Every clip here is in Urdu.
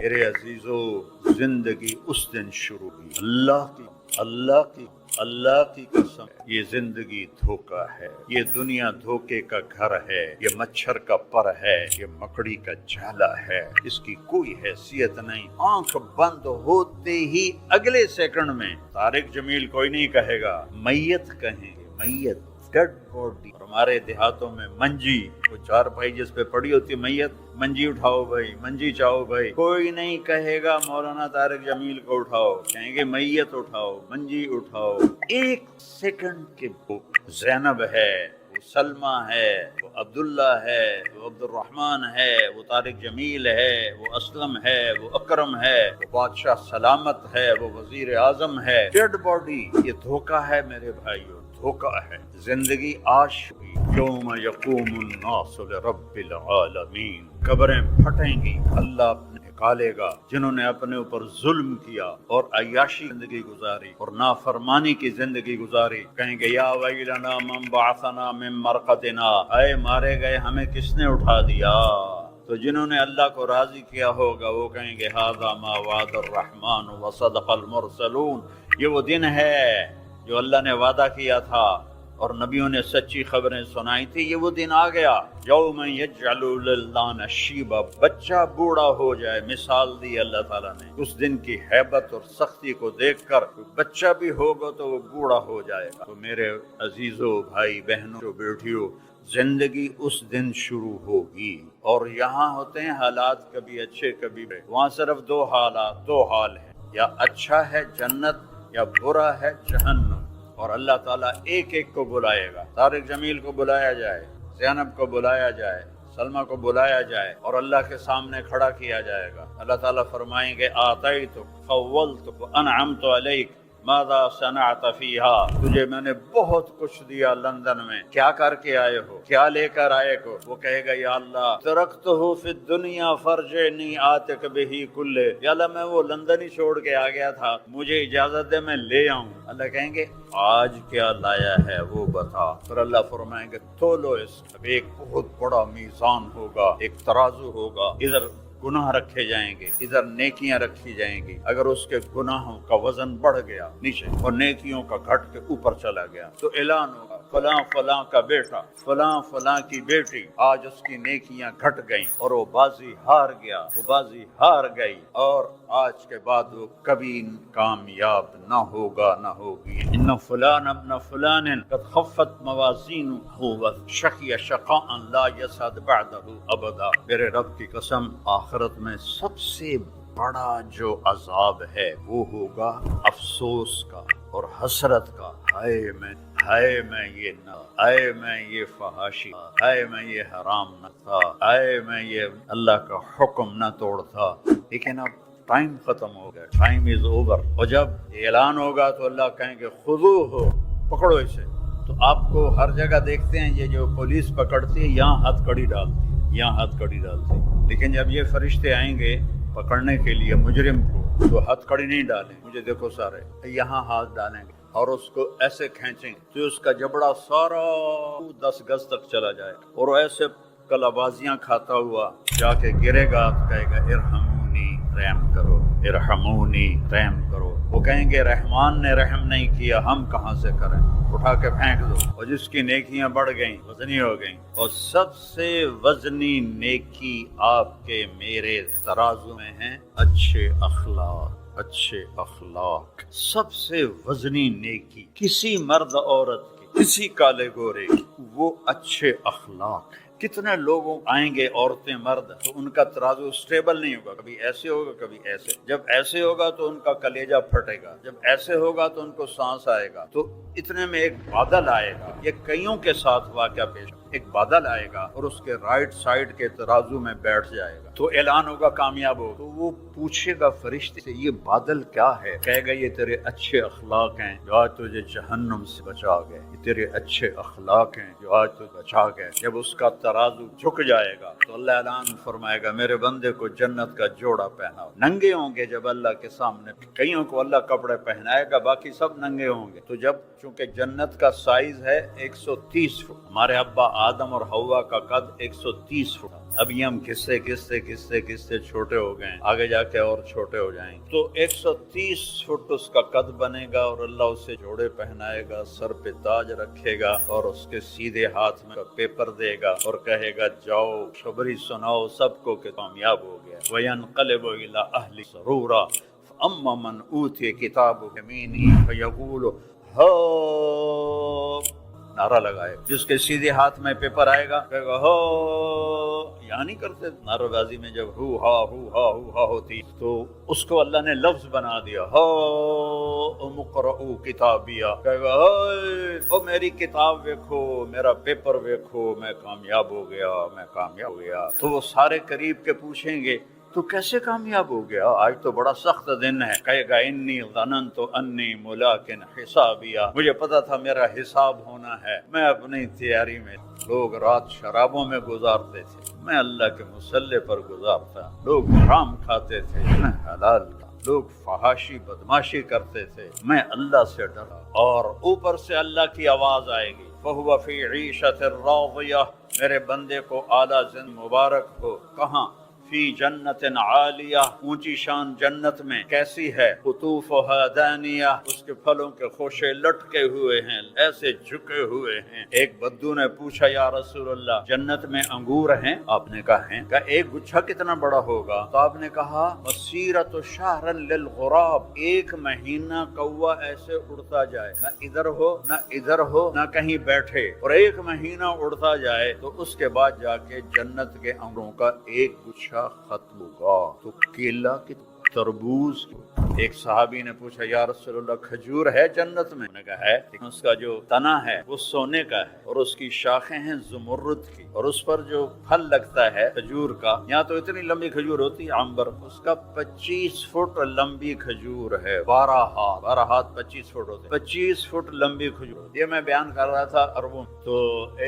میرے عزیزو، زندگی اس دن شروع ہوئی، اللہ کی قسم، یہ زندگی دھوکہ ہے، یہ دنیا دھوکے کا گھر ہے، یہ مچھر کا پر ہے، یہ مکڑی کا جالا ہے، اس کی کوئی حیثیت نہیں۔ آنکھ بند ہوتے ہی اگلے سیکنڈ میں طارق جمیل کوئی نہیں کہے گا، میت کہیں گے، میت، ڈیڈ باڈی۔ اور ہمارے دیہاتوں میں منجی، وہ چارپائی جس پہ پڑی ہوتی منجی، منجی اٹھاؤ بھائی، منجی چاہو بھائی، کوئی نہیں کہے گا مولانا طارق جمیل کو اٹھاؤ، کہیں گے میت اٹھاؤ، منجی اٹھاؤ۔ ایک سیکنڈ کے وہ زینب ہے، وہ سلمہ ہے، وہ عبداللہ ہے، وہ عبد الرحمن ہے، وہ طارق جمیل ہے، وہ اسلم ہے، وہ اکرم ہے، وہ بادشاہ سلامت ہے، وہ وزیر اعظم ہے، ڈیڈ باڈی۔ یہ دھوکہ ہے میرے بھائیوں، دھوکہ ہے۔ زندگی آج یوم یقوم الناس لرب العالمین، قبریں پھٹیں گی، اللہ نکالے گا جنہوں نے اپنے اوپر ظلم کیا اور عیاشی زندگی گزاری اور نافرمانی کی زندگی گزاری، کہیں گے یا ویلنا من بعثنا من مرقدنا، اے مارے گئے ہمیں کس نے اٹھا دیا؟ تو جنہوں نے اللہ کو راضی کیا ہوگا وہ کہیں گے ھذا ما وعد الرحمن وصدق المرسلون، یہ وہ دن ہے جو اللہ نے وعدہ کیا تھا اور نبیوں نے سچی خبریں سنائی تھی، یہ وہ دن آ گیا۔ یوم یجعل الولدان شیبا، بچہ بوڑھا ہو جائے، مثال دی اللہ تعالیٰ نے۔ اس دن کی ہیبت اور سختی کو دیکھ کر بچہ بھی ہوگا تو وہ بوڑھا ہو جائے گا۔ تو میرے عزیزو، بھائی بہنوں، بیٹیوں، زندگی اس دن شروع ہوگی، اور یہاں ہوتے ہیں حالات کبھی اچھے کبھی برے۔ وہاں صرف دو حال ہیں، یا اچھا ہے جنت یا برا ہے جہنم، اور اللہ تعالیٰ ایک ایک کو بلائے گا۔ طارق جمیل کو بلایا جائے، زینب کو بلایا جائے، سلمہ کو بلایا جائے، اور اللہ کے سامنے کھڑا کیا جائے گا۔ اللہ تعالیٰ فرمائیں گے آتیتک خولتک انعمت علیک ماذا صنعت فیہا، تجھے میں نے بہت کچھ دیا لندن میں، کیا کر کے آئے ہو، کیا لے کر آئے ہو؟ وہ کہے گا یا اللہ ترکتہ فی الدنیا فرجعنی آتک بہی کلہ، یا اللہ میں وہ لندن ہی چھوڑ کے آ گیا تھا، مجھے اجازت دے میں لے آؤں۔ اللہ کہیں گے آج کیا لایا ہے وہ بتا۔ پھر اللہ فرمائیں گے تولو اس، اب ایک بہت بڑا میزان ہوگا، ایک ترازو ہوگا، ادھر گناہ رکھے جائیں گے، ادھر نیکیاں رکھی جائیں گی۔ اگر اس کے گناہوں کا وزن بڑھ گیا نیچے اور نیکیوں کا گھٹ کے اوپر چلا گیا تو اعلان ہوگا فلاں فلاں کا بیٹا، فلاں فلاں کی بیٹی، آج اس کی نیکیاں گھٹ گئیں اور وہ بازی ہار گیا، وہ بازی ہار گئی، اور آج کے بعد وہ کبھی کامیاب نہ ہوگا نہ ہوگی۔ ان فلان ابن فلان قد خفت موازینہ وشقی شقاء لا یسعد بعدہ ابدا۔ میرے رب کی قسم، آخرت میں سب سے بڑا جو عذاب ہے وہ ہوگا افسوس کا اور حسرت کا۔ ہائے میں یہ نہ، ہائے میں یہ فحاشی، ہائے میں یہ حرام نہ تھا، ہائے میں یہ اللہ کا حکم نہ توڑتا۔ لیکن اب ٹائم ختم ہو گیا، ٹائم از اوور۔ اور جب اعلان ہوگا تو اللہ کہیں گے خذوہ، پکڑو اسے۔ تو آپ کو ہر جگہ دیکھتے ہیں یہ جو پولیس پکڑتی ہے یہاں ہتھ کڑی ڈالتی ہے، یہاں ہتھ کڑی ڈالتی ہے، لیکن جب یہ فرشتے آئیں گے پکڑنے کے لیے مجرم کو تو ہتھ کڑی نہیں ڈالیں، مجھے دیکھو سارے، یہاں ہاتھ ڈالیں گے اور اس کو ایسے کھینچیں تو اس کا جبڑا سارا 10 گز تک چلا جائے، اور وہ ایسے کلابازیاں کھاتا ہوا جا کے گرے گا، کہے گا ارحمونی، رحم کرو، ارحمونی، رحم کرو۔ وہ کہیں گے رحمان نے رحم نہیں کیا، ہم کہاں سے کریں، اٹھا کے پھینک دو۔ اور جس کی نیکیاں بڑھ گئیں، وزنی ہو گئیں، اور سب سے وزنی نیکی آپ کے میرے ترازو میں ہیں اچھے اخلاق، اچھے اخلاق۔ سب سے وزنی نیکی کسی مرد عورت کی، کسی کالے گورے کی، وہ اچھے اخلاق ہیں۔ کتنے لوگوں آئیں گے، عورتیں مرد، تو ان کا ترازو سٹیبل نہیں ہوگا، کبھی ایسے ہوگا کبھی ایسے۔ جب ایسے ہوگا تو ان کا کلیجہ پھٹے گا، جب ایسے ہوگا تو ان کو سانس آئے گا۔ تو اتنے میں ایک بادل آئے گا، یہ کئیوں کے ساتھ واقعہ پیش، ایک بادل آئے گا اور اس کے رائٹ سائڈ کے ترازو میں بیٹھ جائے گا، تو اعلان ہوگا کامیاب ہو۔ تو وہ پوچھے گا فرشتے سے یہ بادل کیا ہے؟ کہے گا یہ تیرے اچھے اخلاق ہیں جو آج تجھے جہنم سے بچا گئے، یہ تیرے اچھے اخلاق ہیں جو آج تجھے بچا گئے۔ جب اس کا ترازو جھک جائے گا تو اللہ اعلان فرمائے گا میرے بندے کو جنت کا جوڑا پہناؤ۔ ننگے ہوں گے جب اللہ کے سامنے، کئیوں کو اللہ کپڑے پہنائے گا، باقی سب ننگے ہوں گے۔ تو جب چونکہ جنت کا سائز ہے 130 فٹ، ہمارے ابا آدم اور حوا کا قد 130 فٹ، اب یہ ہم کسے چھوٹے ہو گئے ہیں، آگے جا کے اور چھوٹے ہو جائیں گے۔ تو 130 فٹ اس کا قد بنے گا اور اللہ اسے جوڑے پہنائے گا، سر پہ تاج رکھے گا اور اس کے سیدھے ہاتھ میں پیپر دے گا اور کہے گا جاؤ خبری سناؤ سب کو کہ کامیاب ہو گیا۔ وَيَنْقَلِبُ إِلَىٰ أَهْلِهِ سَرُورًا فَأَمَّا مَنْ أُوتِيَ کِتَابَهُ بِيَمِينِهِ فَيَقُولُ ہاؤ، نعرہ لگائے، جس کے سیدھے ہاتھ میں پیپر آئے گا کہے گا ہو، یہاں نہیں کرتے نعرہ بازی میں جب ہو ہا ہوتی تو اس کو اللہ نے لفظ بنا دیا، ہو مقرؤ کتابیہ، کہے گا او میری کتاب ویکھو، میرا پیپر ویکھو، میں کامیاب ہو گیا۔ تو وہ سارے قریب کے پوچھیں گے تو کیسے کامیاب ہو گیا؟ آج تو بڑا سخت دن ہے۔ کہے گا انی ظننت انی ملاق حسابیہ، مجھے پتا تھا میرا حساب ہونا ہے، میں اپنی تیاری میں، لوگ رات شرابوں میں گزارتے تھے، میں اللہ کے مصلی پر گزارتا، لوگ حرام کھاتے تھے، میں حلال کا، لوگ فحاشی بدماشی کرتے تھے، میں اللہ سے ڈرا، اور اوپر سے اللہ کی آواز آئے گی فَهُوَ فِي عِيشَةٍ رَاضِيَةٍ، میرے بندے کو اعلیٰ زندگی مبارک ہو، کہاں؟ فی جنت عالیہ، اونچی شان جنت میں، کیسی ہے؟ قطوفها دانیہ، اس کے پھلوں کے خوشے لٹکے ہوئے ہیں، ایسے جھکے ہوئے ہیں۔ ایک بدو نے پوچھا یا رسول اللہ جنت میں انگور ہیں؟ آپ نے کہا ہیں۔ کہا ایک گچھا کتنا بڑا ہوگا؟ تو آپ نے کہا مسیرۃ شہر للغراب، ایک مہینہ کوا ایسے اڑتا جائے، نہ ادھر ہو نہ کہیں بیٹھے، اور ایک مہینہ اڑتا جائے تو اس کے بعد جا کے جنت کے انگوروں کا ایک گچھا ختم ہوگا۔ تو کیلا کی تربوز، ایک صحابی نے پوچھا یا رسول اللہ کھجور ہے جنت میں؟ نے کہا ہے، لیکن اس کا جو تنا ہے وہ سونے کا ہے اور اس کی شاخیں ہیں زمرد کی، اور اس پر جو پھل لگتا ہے کھجور کا، یہاں تو اتنی لمبی کھجور ہوتی ہے عنبر، اس کا 25 فٹ لمبی کھجور ہے، 12 ہاتھ 25 فٹ ہوتے، 25 فٹ لمبی کھجور۔ یہ میں بیان کر رہا تھا عربوں، تو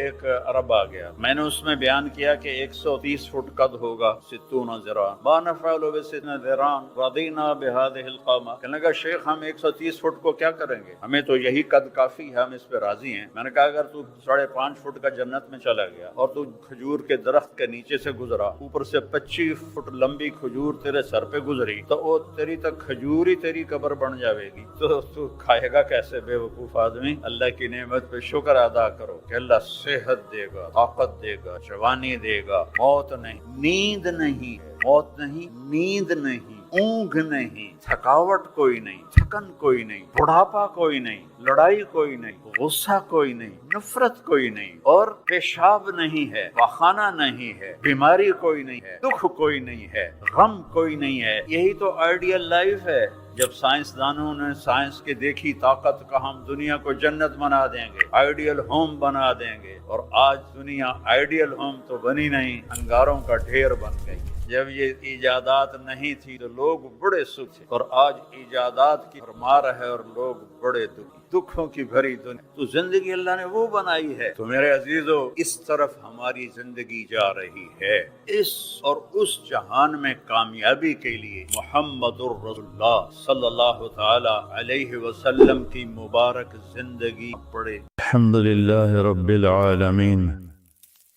ایک عرب آ گیا، میں نے اس میں بیان کیا کہ 130 فٹ قد ہوگا، 60 ذراع، ما نفعل ب60 ذراع رضینا بهذه القامہ۔ کہنے لگا شیخ ہم 130 فٹ کو کیا کریں گے، ہمیں تو یہی قد کافی ہے، ہم اس پہ راضی ہیں۔ میں نے کہا اگر تو 5.5 فٹ کا جنت میں چلا گیا اور تو کھجور کے درخت کے نیچے سے گزرا، اوپر سے 25 فٹ لمبی کھجور تیرے سر پہ گزری، تو وہ تیری تک کھجور ہی تیری قبر بن جاوے گی، تو کھائے گا کیسے بے وقوف آدمی؟ اللہ کی نعمت پہ شکر ادا کرو کہ اللہ صحت دے گا، طاقت دے گا، جوانی دے گا، موت نہیں، نیند نہیں، موت نہیں، نیند نہیں، اونگ نہیں، تھکاوٹ کوئی نہیں، تھکن کوئی نہیں، بڑھاپا کوئی نہیں، لڑائی کوئی نہیں، غصہ کوئی نہیں، نفرت کوئی نہیں، اور پیشاب نہیں ہے، پخانہ نہیں ہے، بیماری کوئی نہیں ہے، دکھ کوئی نہیں ہے، غم کوئی نہیں ہے۔ یہی تو آئیڈیل لائف ہے۔ جب سائنسدانوں نے سائنس کی دیکھی طاقت کا ہم دنیا کو جنت بنا دیں گے، آئیڈیل ہوم بنا دیں گے، اور آج دنیا آئیڈیل ہوم تو بنی نہیں، انگاروں کا ڈھیر بن گئی۔ جب یہ ایجادات نہیں تھی تو لوگ بڑے سکھ تھے، اور آج ایجادات کی بھرمار ہے اور لوگ بڑے دکھوں کی بھری دنیا۔ تو زندگی اللہ نے وہ بنائی ہے۔ تو میرے عزیزو، اس طرف ہماری زندگی جا رہی ہے، اس اور اس جہان میں کامیابی کے لیے محمد الرسول اللہ صلی اللہ تعالی علیہ وسلم کی مبارک زندگی پڑے۔ الحمدللہ رب العالمین،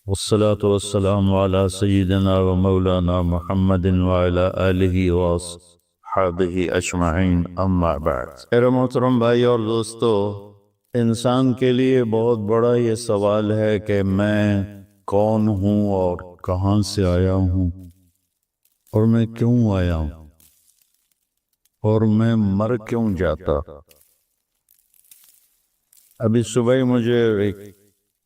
والصلاة والسلام على سیدنا و مولانا محمد وعلى آلہ واصحابہ اجمعین، اما بعد۔ میرے محترم بھائی اور دوستو، انسان کے لیے بہت بڑا یہ سوال ہے کہ میں کون ہوں اور کہاں سے آیا ہوں، اور میں کیوں آیا ہوں، اور میں مر کیوں جاتا۔ ابھی صبح مجھے ایک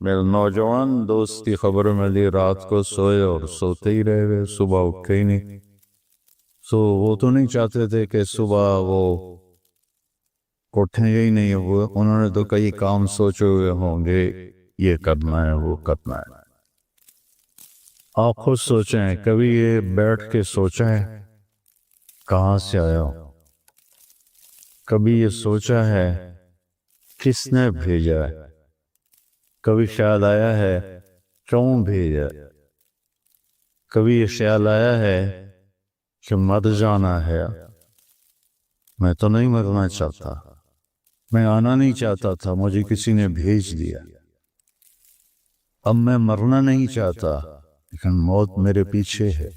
میرے نوجوان دوست کی خبر ملی، رات کو سوئے اور سوتے ہی رہ گئے، صبح اٹھے ہی نہیں۔ وہ تو نہیں چاہتے تھے کہ صبح وہ اٹھیں ہی نہیں، انہوں نے تو کئی کام سوچے ہوئے ہوں گے، یہ کرنا ہے وہ کرنا ہے۔ آپ خود سوچیں، کبھی یہ بیٹھ کے سوچا ہے کہاں سے آیا ہوں؟ کبھی یہ سوچا ہے کس نے بھیجا ہے؟ کبھی خیال آیا ہے کیوں بھیجا؟ کبھی یہ خیال آیا ہے کہ مر جانا ہے؟ میں تو نہیں مرنا چاہتا، میں آنا نہیں چاہتا تھا، مجھے کسی نے بھیج دیا۔ اب میں مرنا نہیں چاہتا، لیکن موت میرے پیچھے ہے،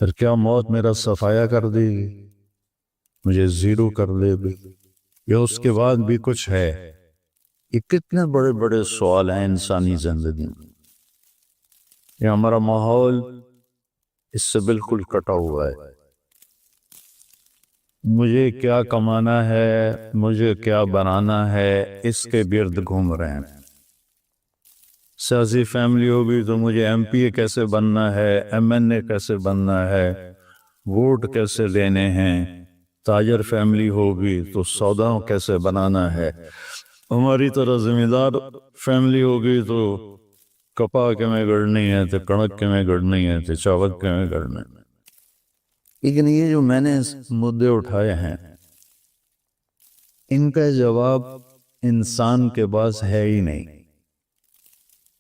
پھر کیا موت میرا صفایا کر دے گی، مجھے زیرو کر دے گی، یا اس کے بعد بھی کچھ ہے؟ یہ کتنے بڑے بڑے سوال ہیں انسانی زندگی میں۔ یہ ہمارا ماحول اس سے بالکل کٹا ہوا ہے۔ مجھے کیا کمانا ہے، مجھے کیا بنانا ہے، اس کے گرد گھوم رہے ہیں۔ سیاسی فیملی ہوگی تو مجھے ایم پی اے کیسے بننا ہے، ایم این اے کیسے بننا ہے، ووٹ کیسے لینے ہیں۔ تاجر فیملی ہوگی تو سودا کیسے بنانا ہے۔ ہماری طرح زمیندار فیملی ہوگی تو کپا کے میں گڑنی ہے، تو کڑک کے میں گڑنی ہے، تو چاول کے میں گڑنی ہے۔ لیکن یہ جو میں نے مدعے اٹھائے ہیں، ان کا جواب انسان کے پاس ہے ہی نہیں۔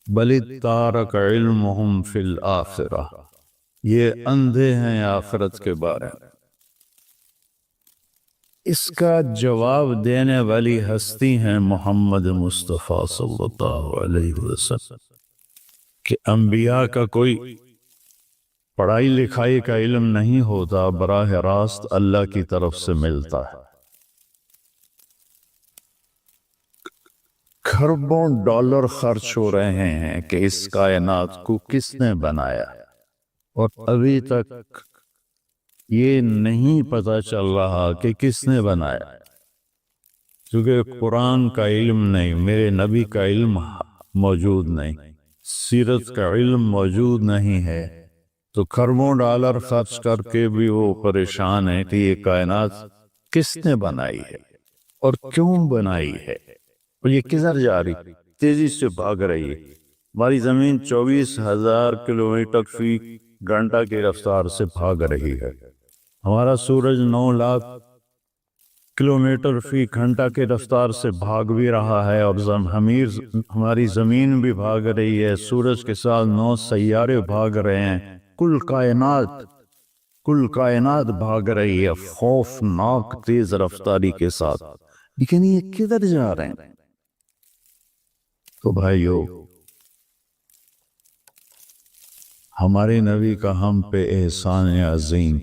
بل تارک علمہم فی الآخرہ، یہ اندھے ہیں آخرت کے بارے میں۔ اس کا جواب دینے والی ہستی ہیں محمد مصطفیٰ صلی اللہ علیہ وسلم، کہ انبیاء کا کوئی پڑھائی لکھائی کا علم نہیں ہوتا، براہ راست اللہ کی طرف سے ملتا ہے۔ کھربوں ڈالر خرچ ہو رہے ہیں کہ اس کائنات کو کس نے بنایا، اور ابھی تک یہ نہیں پتہ چل رہا کہ کس نے بنایا، کیونکہ قرآن کا علم نہیں، میرے نبی کا علم موجود نہیں، سیرت کا علم موجود نہیں ہے، تو کھربوں ڈالر خرچ کر کے بھی وہ پریشان ہے کہ یہ کائنات کس نے بنائی ہے اور کیوں بنائی ہے، اور یہ کدھر جا رہی، تیزی سے بھاگ رہی ہے۔ ہماری زمین 24,000 کلومیٹر فی گھنٹہ کی رفتار سے بھاگ رہی ہے، ہمارا سورج 9 لاکھ کلومیٹر فی گھنٹہ کی رفتار سے بھاگ بھی رہا ہے، اور ہماری زمین بھی بھاگ رہی ہے، سورج کے ساتھ 9 سیارے بھاگ رہے ہیں، کل کائنات بھاگ رہی ہے خوفناک تیز رفتاری کے ساتھ، لیکن یہ کدھر جا رہے ہیں؟ تو بھائیو، ہمارے نبی کا ہم پہ احسان عظیم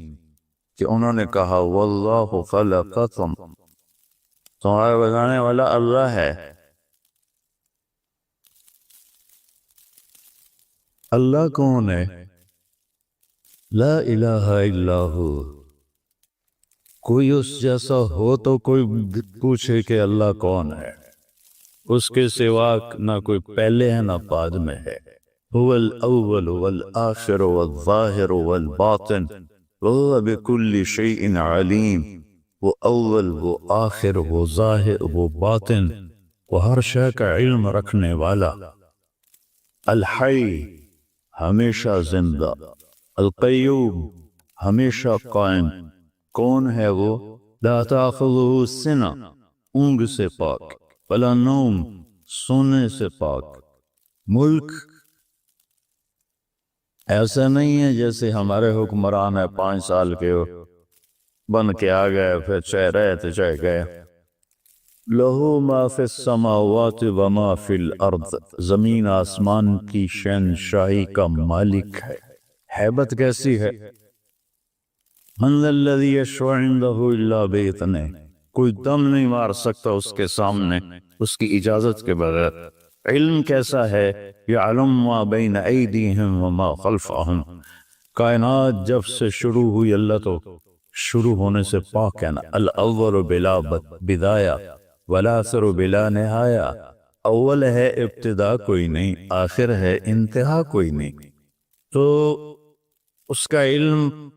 کہ انہوں نے کہا واللہ خلقکم، تمہارا بنانے والا اللہ ہے۔ اللہ کون ہے؟ لا الہ الا ہو، کوئی اس جیسا ہو تو کوئی پوچھے کہ اللہ کون ہے، اس کے سوا نہ کوئی پہلے ہے نہ بعد میں ہے۔ هو الاول والآخر والظاہر والباطن وهو بكل شيء علیم، وہ اول، وہ آخر، وہ ظاہر، وہ باطن، وہ ہر شے کا علم رکھنے والا، الحی ہمیشہ زندہ، القیوم ہمیشہ قائم۔ کون ہے وہ؟ لا تأخذہ سنہ، اونگ سے پاک، ولا نوم، سونے سے پاک۔ ملک ایسا نہیں ہے جیسے ہمارے حکمران ہے 5 سال کے بن کے آ گئے، پھر چاہے رہے تو چاہے گئے۔ لہو ما فی السماوات وما فی الارض، زمین آسمان کی شہنشاہی کا مالک ہے۔ ہیبت کیسی ہے؟ من الذی یشفع عندہ الا باذنہ، کوئی دم نہیں مار سکتا اس کے سامنے اس کی اجازت کے بغیر۔ علم کیسا ہے؟ یعلم ما بین ایدیہم وما خلفہم، کائنات جب سے شروع ہوئی اللہ تو شروع ہونے سے پاک ہے نا۔ الاول بلا بدایہ والآخر بلا نہایہ، اول ہے ابتدا کوئی نہیں، آخر ہے انتہا کوئی نہیں۔ تو اس کا علم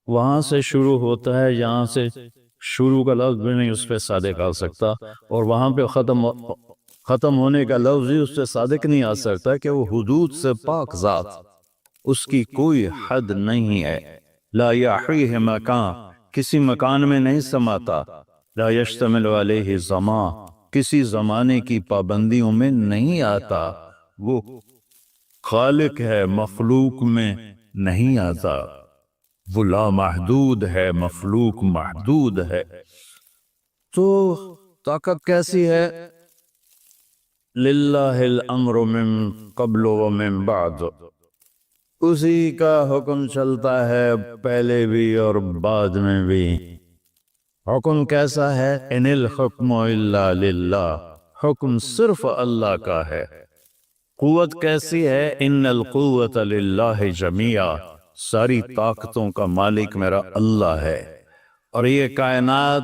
وہاں سے شروع ہوتا ہے جہاں سے شروع کا لفظ بھی نہیں اس پہ صادق آ سکتا، اور وہاں پہ ختم ہونے کا لفظ ہی اس پہ صادق نہیں آ سکتا کہ وہ حدود سے پاک ذات، اس کی کوئی حد نہیں ہے۔ لا یحیہ مکان، کسی مکان میں نہیں سماتا۔ لا یشتمل علیہ زمان، کسی زمانے کی پابندیوں میں نہیں آتا۔ وہ خالق ہے، مخلوق میں نہیں آتا۔ وہ لامحدود ہے، مخلوق محدود ہے۔ تو طاقت کیسی ہے؟ للہ الامر من قبل ومن بعد، اسی کا حکم چلتا ہے پہلے بھی اور بعد میں بھی۔ حکم کیسا ہے؟ ان الحکم الا للہ، حکم صرف اللہ کا ہے۔ قوت کیسی ہے؟ ان القوت للہ جمیعا، ساری طاقتوں کا مالک میرا اللہ ہے۔ اور یہ کائنات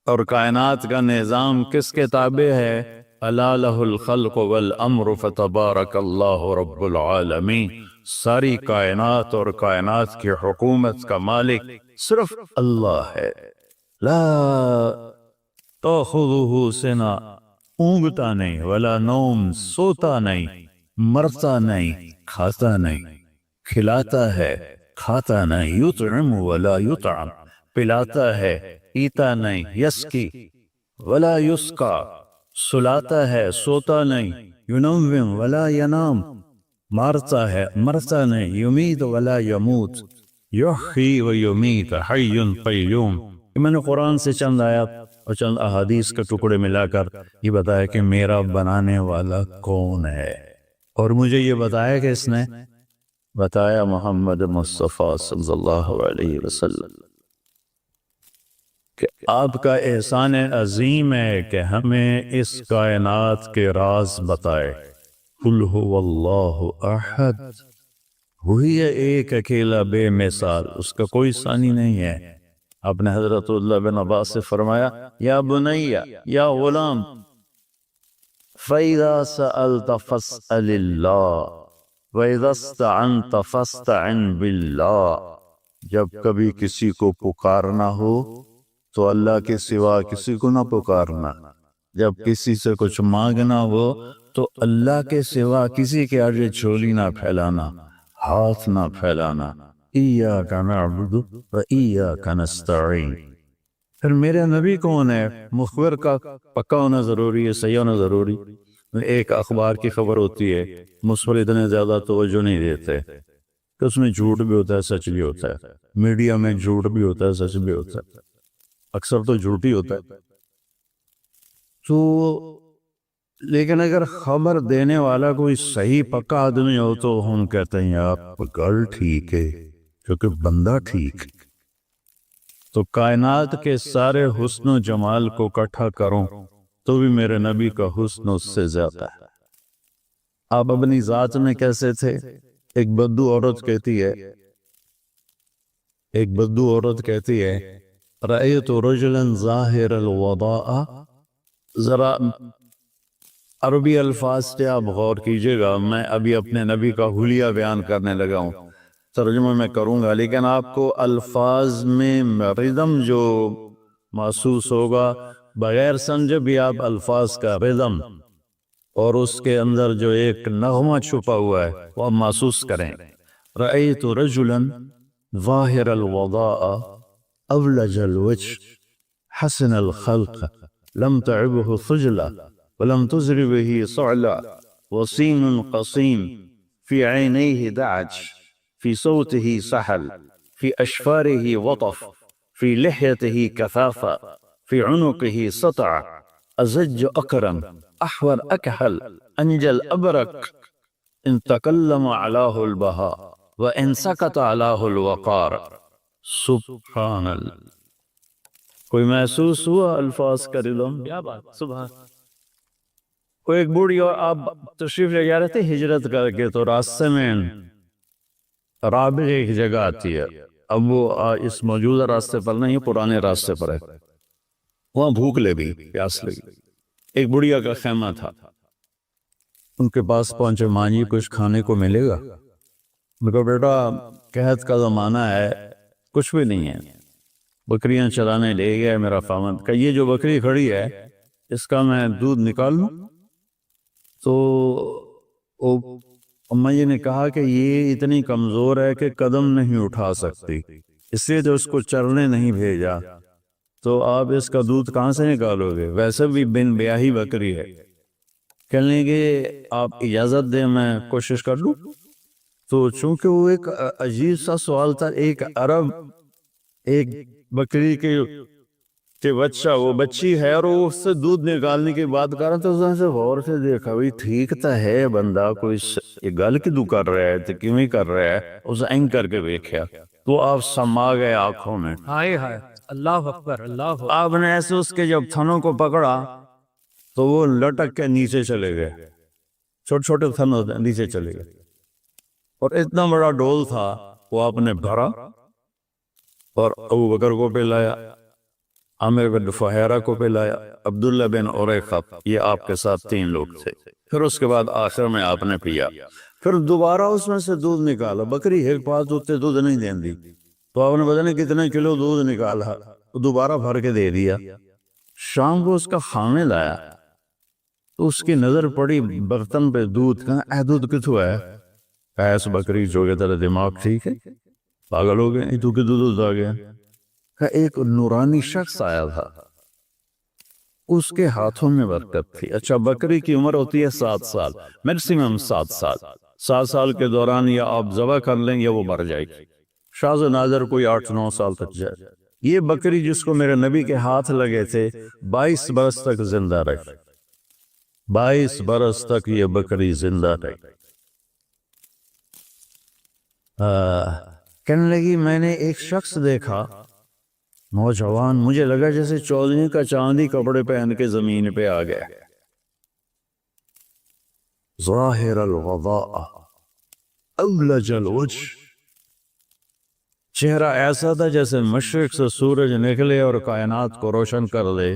اور کائنات کا نظام کس کے تابع ہے؟ الا لہ الخلق والامر فتبارک اللہ رب العالمین، ساری کائنات اور کائنات کی حکومت کا مالک صرف اللہ ہے۔ لا تأخذہ سنہ، اونگتا نہیں، ولا نوم، سوتا نہیں، مرتا نہیں، کھاتا نہیں، کھلاتا ہے، کھاتا نہیں، یطعم ولا یطعم، پلاتا ہے، پیتا نہیں، یسکی ولا یسکا، سلاتا ہے، سوتا نہیں، ینوم ولا ینام، مارتا ہے، مرتا نہیں، یمیت ولا یموت، یحیی و یمیت، حی قیوم۔ میں نے قرآن سے چند آیات اور چند احادیث کے ٹکڑے ملا کر یہ بتایا کہ میرا بنانے والا کون ہے، اور مجھے یہ بتایا کہ اس نے بتایا محمد مصطفیٰ صلی اللہ علیہ وسلم کہ آپ کا احسان عظیم ہے کہ ہمیں اس کائنات کے راز بتائے۔ قل هو اللہ احد، وہی ہے ایک اکیلا بے مثال، اس کا کوئی ثانی نہیں ہے۔ آپ نے حضرت اللہ بن عباس سے فرمایا یا بنی یا غلام فَإِذَا سَأَلْتَ فَاسْأَلِ اللَّهِ وَإِذَا اسْتَعَنْتَ فَاسْتَعِنْ بِاللَّهِ، جب کبھی کسی کو پکارنا ہو تو اللہ کے سوا کسی کو نہ پکارنا، جب کسی سے کچھ مانگنا ہو تو اللہ کے سوا کسی کے آگے جھولی نہ پھیلانا، ہاتھ نہ پھیلانا۔ ایاک نعبد و ایاک نستعین۔ پھر میرے نبی کون ہے؟ مخبر کا پکا ہونا ضروری ہے، صحیح ہونا ضروری۔ ایک اخبار کی خبر ہوتی ہے، مصور اتنے زیادہ توجہ نہیں دیتے کہ اس میں جھوٹ بھی ہوتا ہے، سچ بھی ہوتا ہے، میڈیا میں جھوٹ بھی ہوتا ہے، سچ بھی ہوتا ہے، اکثر تو جھوٹ ہی ہوتا ہے۔ تو لیکن اگر خبر دینے والا کوئی صحیح پکا آدمی ہو تو ہم کہتے ہیں آپ گل ٹھیک ہے کیونکہ بندہ ٹھیک۔ تو کائنات کے سارے حسن و جمال کو اکٹھا کروں تو بھی میرے نبی کا حسن اس سے زیادہ ہے۔ آپ اپنی ذات میں کیسے تھے؟ ایک بدو عورت کہتی ہے رأیت رجلا ظاہر الوضاء، ذرا عربی الفاظ سے آپ غور کیجئے گا، میں ابھی اپنے نبی کا حلیہ بیان کرنے لگا ہوں، ترجمہ میں کروں گا، لیکن آپ کو الفاظ میں ردم جو محسوس ہوگا، بغیر سمجھے بھی آپ الفاظ کا ردم اور اس کے اندر جو ایک نغمہ چھپا ہوا ہے وہ آپ محسوس کریں۔ رأیت رجلا ظاہر الوضاء أولج الوجه حسن الخلق لم تعبه خجلة ولم تزر به صعلة وصين قصيم في عينيه دعج في صوته سحل في أشفاره وطف في لحيته كثافة في عنقه سطع أزج أكرم أحور أكحل أنجل أبرك إن تكلم علاه البهاء وإن سكت علاه الوقار۔ سبحان اللہ، کوئی محسوس ہوا الفاظ کا ردم؟ کیا بات، سبحان۔ کوئی ایک بوڑھی اور آپ تشریف لے جا رہے تھے ہجرت کر کے، تو راستے میں رابغ ایک جگہ آتی ہے، اب وہ اس موجودہ راستے پر نہیں، پرانے راستے پر ہے، وہاں بھوک لگی، پیاس لگی، ایک بڑھیا کا خیمہ تھا، ان کے پاس پہنچے، ماں جی کچھ کھانے کو ملے گا؟ ان کو بیٹا قحط کا زمانہ ہے، کچھ بھی نہیں ہے، بکریاں چرانے لے گیا میرا خاوند، کہ یہ جو بکری کھڑی ہے اس کا میں دودھ نکال لوں؟ تو اماں جی نے کہا کہ یہ اتنی کمزور ہے کہ قدم نہیں اٹھا سکتی، اس لیے تو اس کو چرنے نہیں بھیجا، تو آپ اس کا دودھ کہاں سے نکالو گے؟ ویسے بھی بن بیاہی بکری ہے۔ کہنے کہ آپ اجازت دیں میں کوشش کر لوں؟ تو چونکہ وہ ایک عجیب سا سوال تھا، ایک عرب ایک بکری کے کہ بچہ وہ بچی ہے اور وہ اس سے دودھ نکالنے کی بات کر رہا تو اس نے سے غور سے دیکھا بھی ٹھیک تو ہے بندہ کوئی یہ گل کدو کر رہا ہے تو کیویں کر رہا ہے اس این کر کے دیکھا تو آپ سما گئے آنکھوں میں ہائے ہائے اللہ اکبر اللہ اکبر۔ آپ نے ایسے اس کے جب تھنوں کو پکڑا تو وہ لٹک کے نیچے چلے گئے، چھوٹے چھوٹے تھن ہوتے ہیں نیچے چلے گئے، اور اتنا بڑا ڈول تھا وہ آپ نے بھرا اور ابو بکر کو پلایا، عامر بن فہیرہ کو پلایا، عبداللہ بن عریقہ، یہ آپ کے ساتھ 3 لوگ تھے۔ پھر اس کے بعد آخر میں آپ نے پیا، پھر دوبارہ اس میں سے دودھ نکالا۔ بکری ایک پاس ہوتے دودھ نہیں دین دی تو آپ نے پتہ نہیں کتنے کلو دودھ نکالا، دوبارہ بھر کے دے دیا۔ شام کو اس کا خامل آیا تو اس کی نظر پڑی برتن پہ دودھ کا، اے دودھ کتھو ہے؟ ایس بکری جو کہ تیرا دماغ ٹھیک ہے، پاگل ہو گئے تو کہ دودھ آ گیا؟ ایک نورانی شخص آیا تھا، اس کے ہاتھوں میں برکت تھی۔ اچھا بکری کی عمر ہوتی ہے 7 سال، میکسیمم 7 سال، 7 سال کے دوران یا آپ ذبح کر لیں یا وہ مر جائے گی، شاذ و نادر کوئی 8-9 سال تک جائے۔ یہ بکری جس کو میرے نبی کے ہاتھ لگے تھے 22 برس تک زندہ رہی، 22 برس تک یہ بکری زندہ رہی۔ کہنے لگی میں نے ایک شخص دیکھا نوجوان، مجھے لگا جیسے چودھری کا چاندی کپڑے پہن کے زمین پہ آ گیا، ظاہر الوضاء اولج الوجہ، چہرہ ایسا تھا جیسے مشرق سے سورج نکلے اور کائنات کو روشن کر دے،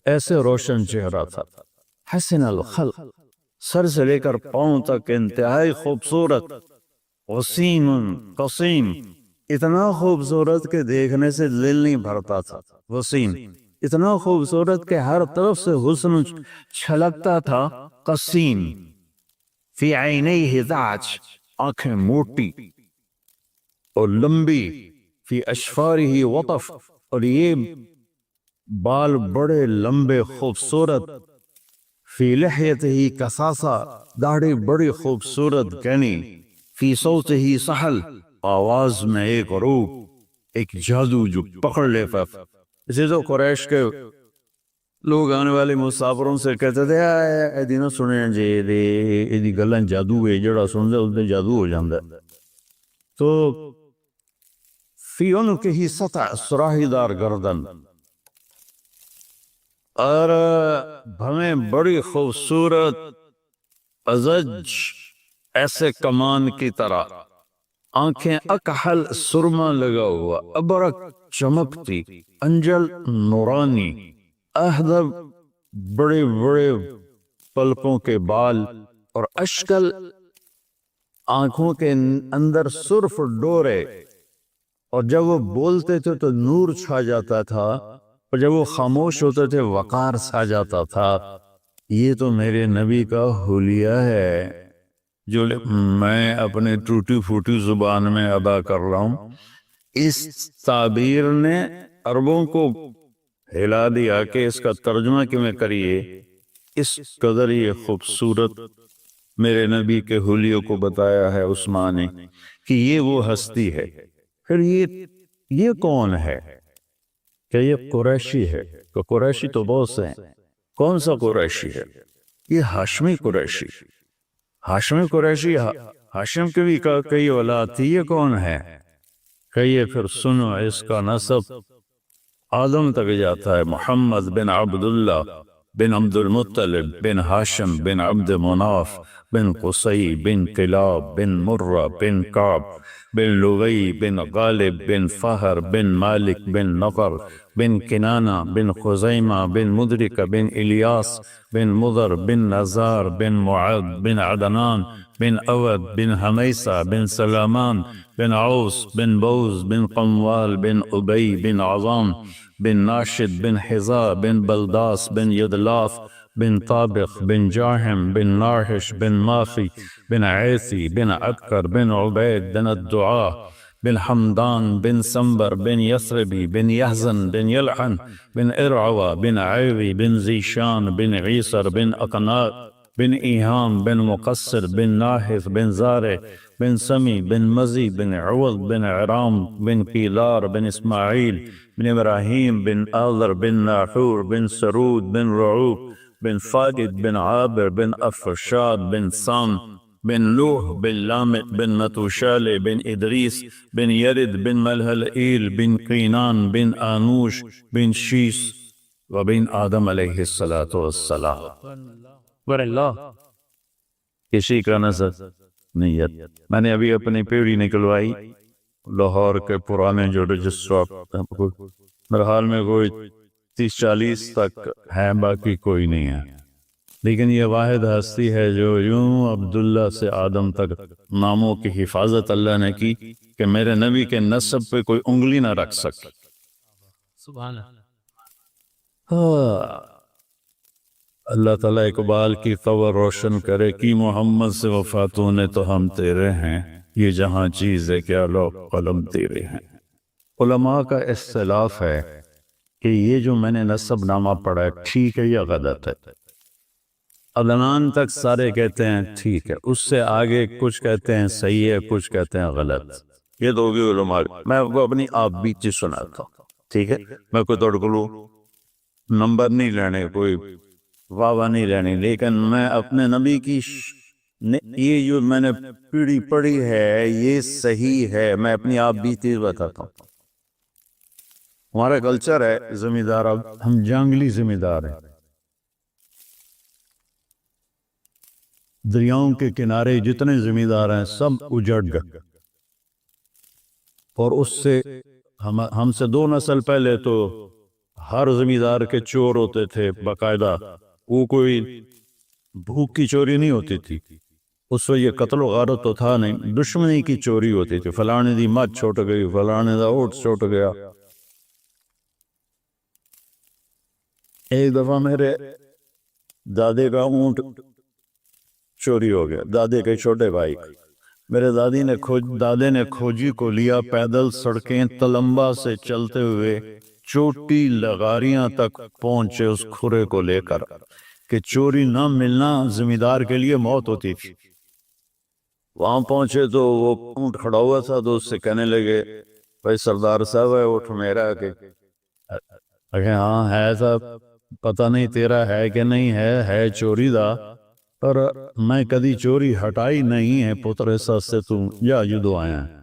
ایسے روشن چہرہ تھا۔ حسن الخلق، سر سے لے کر پاؤں تک انتہائی خوبصورت، وسیم قسیم، اتنا خوبصورت کہ دیکھنے سے دل نہیں بھرتا تھا، وسیم، اتنا خوبصورت کہ ہر طرف سے حسن چھلکتا تھا، قسیم، فی عینیہ ذعج، آنکھیں موٹی اور لمبی، فی اشفارہ وطف، اور یہ بال بڑے لمبے خوبصورت، فی لحیتہ کثاثہ، داڑھی بڑی خوبصورت گھنی، فی صوتہ سحل، آواز میں ایک روح، ایک جادو جو پکڑ لیتا۔ اسی تو قریش کے لوگ آنے والے مسافروں سے کہتے تھے اے دینوں سنے جی دی گلاں جادو ہے، جڑا سن دے اس دے جادو ہو جاندہ۔ تو فی عنقہ ہی سطع، سراہی دار گردن، اور بھویں بڑی خوبصورت، ازج ایسے کمان کی طرح، آنکھیں اکحل سرما لگا ہوا، ابرق چمکتی، انجل نورانی، اہدب بڑے بڑے پلکوں کے بال، اور اشکل آنکھوں کے اندر سرف ڈورے، اور جب وہ بولتے تھے تو نور چھا جاتا تھا، اور جب وہ خاموش ہوتے تھے وقار چھا جاتا تھا۔ یہ تو میرے نبی کا حلیہ ہے جو میں اپنے ٹوٹی پھوٹی زبان میں ادا کر رہا ہوں۔ اس تعبیر نے عربوں کو ہلا دیا کہ اس کا ترجمہ کیوں کریے، اس قدر یہ خوبصورت میرے نبی کے حلیوں کو بتایا ہے عثمان نے کہ یہ وہ ہستی ہے۔ پھر یہ کون ہے؟ کہ یہ قریشی ہے، کہ قریشی تو بہت سے ہیں، کون سا قریشی ہے؟ یہ ہاشمی قریشی، ہاشمی قریشی، ہاشم کے بھی کئی اولاد تھی، یہ کون ہے؟ کہیے پھر سنو، اس کا نسب آدم تک جاتا ہے، محمد بن عبداللہ بن عبد المطلب بن ہاشم بن عبد مناف بن قصی بن کلاب بن مرہ بن کعب بن لغی بن غالب بن فہر بن مالک بن نفر بن کنانہ بن خزیمہ بن مدرک بن الیاس بن مضر بن نزار بن معد بن عدنان بن اود بن حمیسہ بن سلامان بن عوس بن بوز بن قموال بن ابی بن عظام بن ناشد بن حذاء بن بلداس بن یدلاف بن طابق بن جاحم بن ناحش بن ماخی بن عیسی بن عبکر بن عبید بن الدعاء بن حمدان بن سنبر بن یثربی بن یحزن بن یلحن بن ارعوى بن عیوی بن زیشان بن عیسر بن اقناط بن ایہام بن مقصر بن ناحف بن زارع بن سمی بن مزی بن عوض بن عرام بن قیلار بن اسماعیل بن ابراہیم بن آذر بن ناحور بن سرود بن رعوب بن فاقد بن عابر بن افرشاد بن سام بن لوح بن لامت بن نتوشال بن ادریس بن یرد بن ملہلئیل بن قینان بن آنوش بن شیس وبن آدم علیہ الصلاۃ والسلام۔ اکبر اللہ۔ کسی کا نظر نہیں ہے۔ میں نے ابھی اپنی پیڑھی نکلوائی لاہور کے پرانے جو رجسٹر، میرے حال میں کوئی 30-40 تک ہے، باقی کوئی نہیں ہے، لیکن یہ واحد ہستی ہے جو یوں عبداللہ سے آدم تک ناموں کی حفاظت اللہ نے کی کہ میرے نبی کے نسب پہ کوئی انگلی نہ رکھ سکے۔ سبحان اللہ۔ اللہ تعالیٰ اقبال کی قبر روشن کرے کہ محمد سے وفاتوں نے تو ہم تیرے ہیں، یہ جہاں چیز ہے کیا لوگ قلم تیرے ہیں۔ علماء کا اختلاف ہے کہ یہ جو میں نے نسب نامہ پڑھا ہے ٹھیک ہے یا غلط ہے۔ عدنان تک سارے کہتے ہیں ٹھیک ہے، اس سے آگے کچھ کہتے ہیں صحیح ہے، کچھ کہتے ہیں غلط۔ یہ تو ہوگی علماء۔ میں آپ کو اپنی آپ بیتی سناتا ہوں، ٹھیک ہے؟ میں کوئی توڑکلو نمبر نہیں لینے، کوئی واہ نہیں لینے، لیکن میں اپنے نبی کی یہ جو میں نے پیڑھی پڑھی ہے یہ صحیح ہے۔ میں اپنی آپ بیتی بتاتا ہوں۔ ہمارا کلچر ہے زمیندار، اب ہم جنگلی زمیندار ہیں، دریاؤں کے کنارے جتنے زمیندار ہیں سب اجڑ گئے، اور اس سے ہم سے 2 نسل پہلے تو ہر زمیندار کے چور ہوتے تھے باقاعدہ، وہ کوئی بھوک کی چوری نہیں ہوتی تھی اس وقت، یہ قتل و غارت تو تھا نہیں، دشمنی کی چوری ہوتی تھی، فلانے دی مچھ چھوٹ گئی، فلانے دا اوٹ چھوٹ گیا۔ ایک دفعہ میرے دادے کا اونٹ چوری ہو گیا، دادے کے چھوٹے بھائی، میرے دادے نے کھوجی کو لیا، پیدل سڑکیں تلمبا سے چلتے ہوئے چوٹی لغاریاں تک پہنچے اس کھرے کو لے کر کہ چوری نہ ملنا زمیندار کے لیے موت ہوتی تھی۔ وہاں پہنچے تو وہ اونٹ کھڑا ہوا تھا، تو اس سے کہنے لگے بھائی سردار صاحب ہے اونٹ میرا، کہ ہاں ہے صاحب، پتہ نہیں تیرا ہے کہ نہیں ہے چوری دا، پر میں کدی چوری ہٹائی نہیں ہے پتر، ایسا سے تم یا جدو آیا ہے۔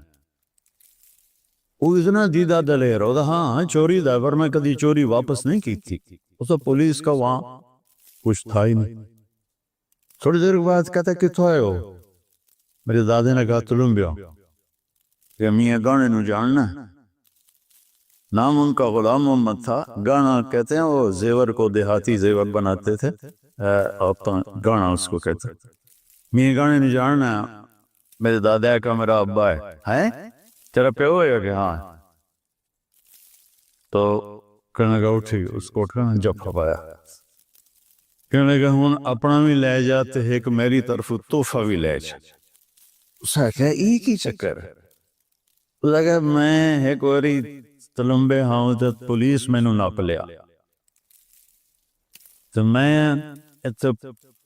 وہ اتنا دیدہ دلیر ہوتا، ہاں چوری دا، پر میں کدی چوری واپس نہیں کی تھی۔ اس تو پولیس کا وہاں کچھ تھا ہی نہیں۔ تھوڑی دیر کے بعد کہتا کتوں آئے ہو؟ میرے دادے نے کہا تلمبیا، کہ میاں گانے نو جاننا ہے۔ نام ان کا غلام محمد تھا۔ گانا کہتے ہیں وہ زیور کو دیہاتی زیور بناتے تھے، گانا اس کو کہتے ہیں۔ میاں گانے نو جاننا ہے؟ میرے دادا کا میرا ابا ہے، تیرا پیو ہے کہ ہاں؟ تو کہنے لگا اٹھی، اس کو اٹھا جب کھپایا، کہنے لگا ہوں اپنا بھی لے جاتے ایک میری طرف تحفہ بھی لے جا۔ اس نے کہا ایک ہی چکر ہے۔ لگا میں ایک واری تلمبے ہاں تو پولیس میں نو ناپ لیا، تو میں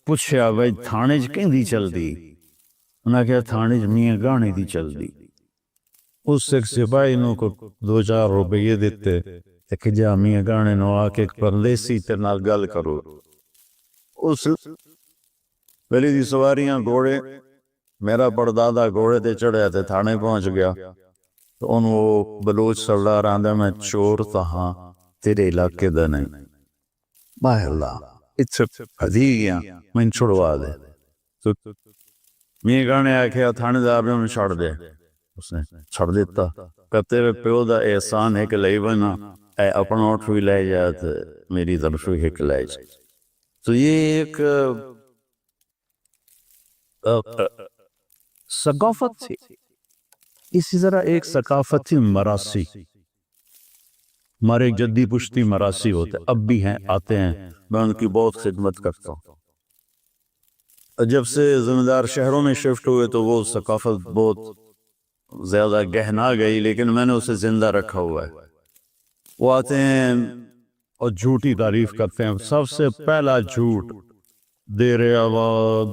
پوچھا بھائی تھانے چ کہیں دی چل دی؟ انہوں نے کہا تھانے چ میاں گانے دی چل دی۔ اس ایک سپاہی نو کو 2-4 روپے دیتے کہ جا میاں گانے نو آ کے ایک پردیسی تیرے نال گل کرو۔ اس پہلی دی سواریاں گھوڑے، میرا پردادا گھوڑے تے چڑھیا تے تھانے پہنچ گیا، تو ان وہ بلوچ سردار آندہ میں چور تھا ہاں تیرے علاقے دا نہیں، باہ اللہ اتھے پھدی گیا میں چھڑوا دے۔ تو میاں گانے آکھیا تھانے دار نے چھڑ دے، اس نے چھڑ دیتا، کہتے ہوئے پیو دا احسان ہے کہ لئی بنا اے اپنا اٹھ بھی لے جاتے میری طرف بھی ایک لے جائے۔ تو یہ ایک ثقافت تھی۔ اسی طرح ایک ثقافت تھی مراسی، ہمارے جدی پشتی مراسی ہوتے، اب بھی ہیں، آتے ہیں، میں ان کی بہت خدمت کرتا ہوں۔ جب سے زمیندار شہروں میں شفٹ ہوئے تو وہ ثقافت بہت زیادہ گہنا گئی، لیکن میں نے اسے زندہ رکھا ہوا ہے۔ وہ آتے ہیں اور جھوٹی تعریف کرتے ہیں۔ سب سے پہلا جھوٹ دیر آباد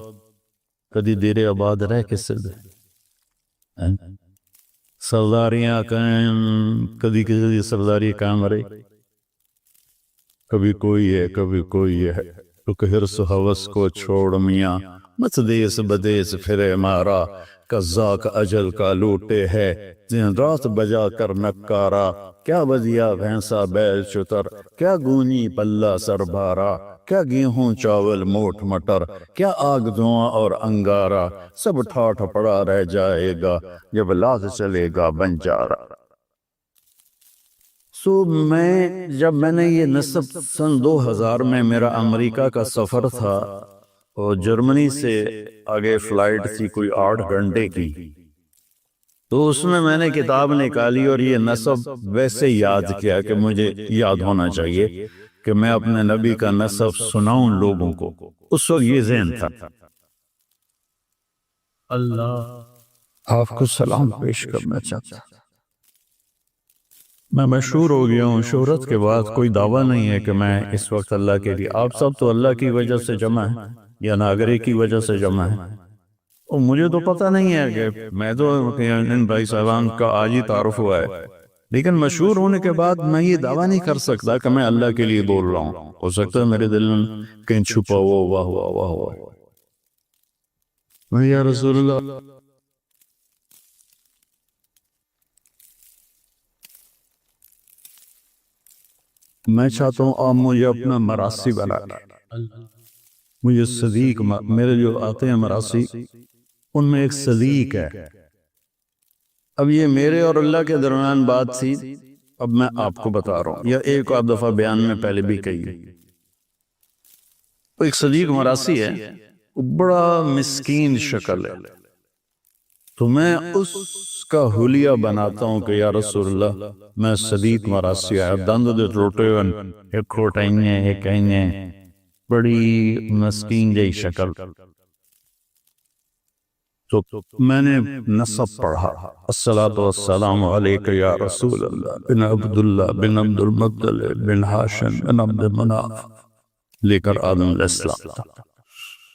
کدی دیر آباد رہ کس سرداریاں قائم کدی کسی سرداری قائم رہی کبھی کوئی ہے کبھی کوئی ہے تو حرص و حوث کو چھوڑ میاں مت دیس بدیس پھرے مارا قزاق اجل کا لوٹے ہے دن رات بجا کر نکارا کیا بدیا بھینسا بیل چتر کیا گونی پلہ سر بھارا کیا گیہوں چاول موٹ مٹر کیا آگ دھواں اور انگارا سب ٹھاٹھ پڑا رہ جائے گا جب لاد چلے گا بنجارا جب میں نے یہ نصب سن 2000 میں میرا امریکہ کا سفر تھا اور جرمنی سے آگے فلائٹ تھی کوئی 8 گھنٹے کی تو اس میں نے کتاب نکالی اور یہ نصب ویسے یاد کیا کہ مجھے یاد ہونا چاہیے کہ میں اپنے نبی کا نصب سناؤں لوگوں کو اس وقت یہ ذہن تھا اللہ آپ کو سلام پیش کرنا چاہتا میں مشہور ہو گیا ہوں شہرت کے بعد کوئی دعویٰ نہیں ہے کہ میں اس وقت اللہ کے لیے آپ سب تو اللہ کی وجہ سے جمع ہیں یا ناگرے کی وجہ سے جمع ہیں اور مجھے تو پتہ نہیں ہے کہ میں تو ان بھائی صاحبان کا آج ہی تعارف ہوا ہے لیکن مشہور ہونے کے بعد میں یہ دعویٰ نہیں کر سکتا کہ میں اللہ کے لیے بول رہا ہوں ہو سکتا ہے میرے دل میں کہیں چھپا ہوا ہوا میں یا رسول اللہ میں چاہتا ہوں آپ مجھے اپنا مراسی بنا لیں مجھے صدیق میرے جو آتے ہیں مراسی ان میں ایک صدیق ہے اب یہ میرے اور اللہ کے درمیان بات تھی اب میں آپ کو بتا رہا ہوں یا ایک آدھ دفعہ بیان میں پہلے بھی کہی ایک صدیق مراسی ہے بڑا مسکین شکل ہے تو میں اس کا حلیہ بناتا ہوں کہ یا رسول اللہ میں صدیق مراسی ہے دند دے ٹوٹے ایک کھوٹائیں ایک کہیں بڑی مسکین جئی شکل تو میں نے نصب پڑھا الصلاۃ والسلام علیک یا رسول اللہ بن عبداللہ بن عبد المطلب بن ہاشم بن عبد مناف لے کر آدم علیہ السلام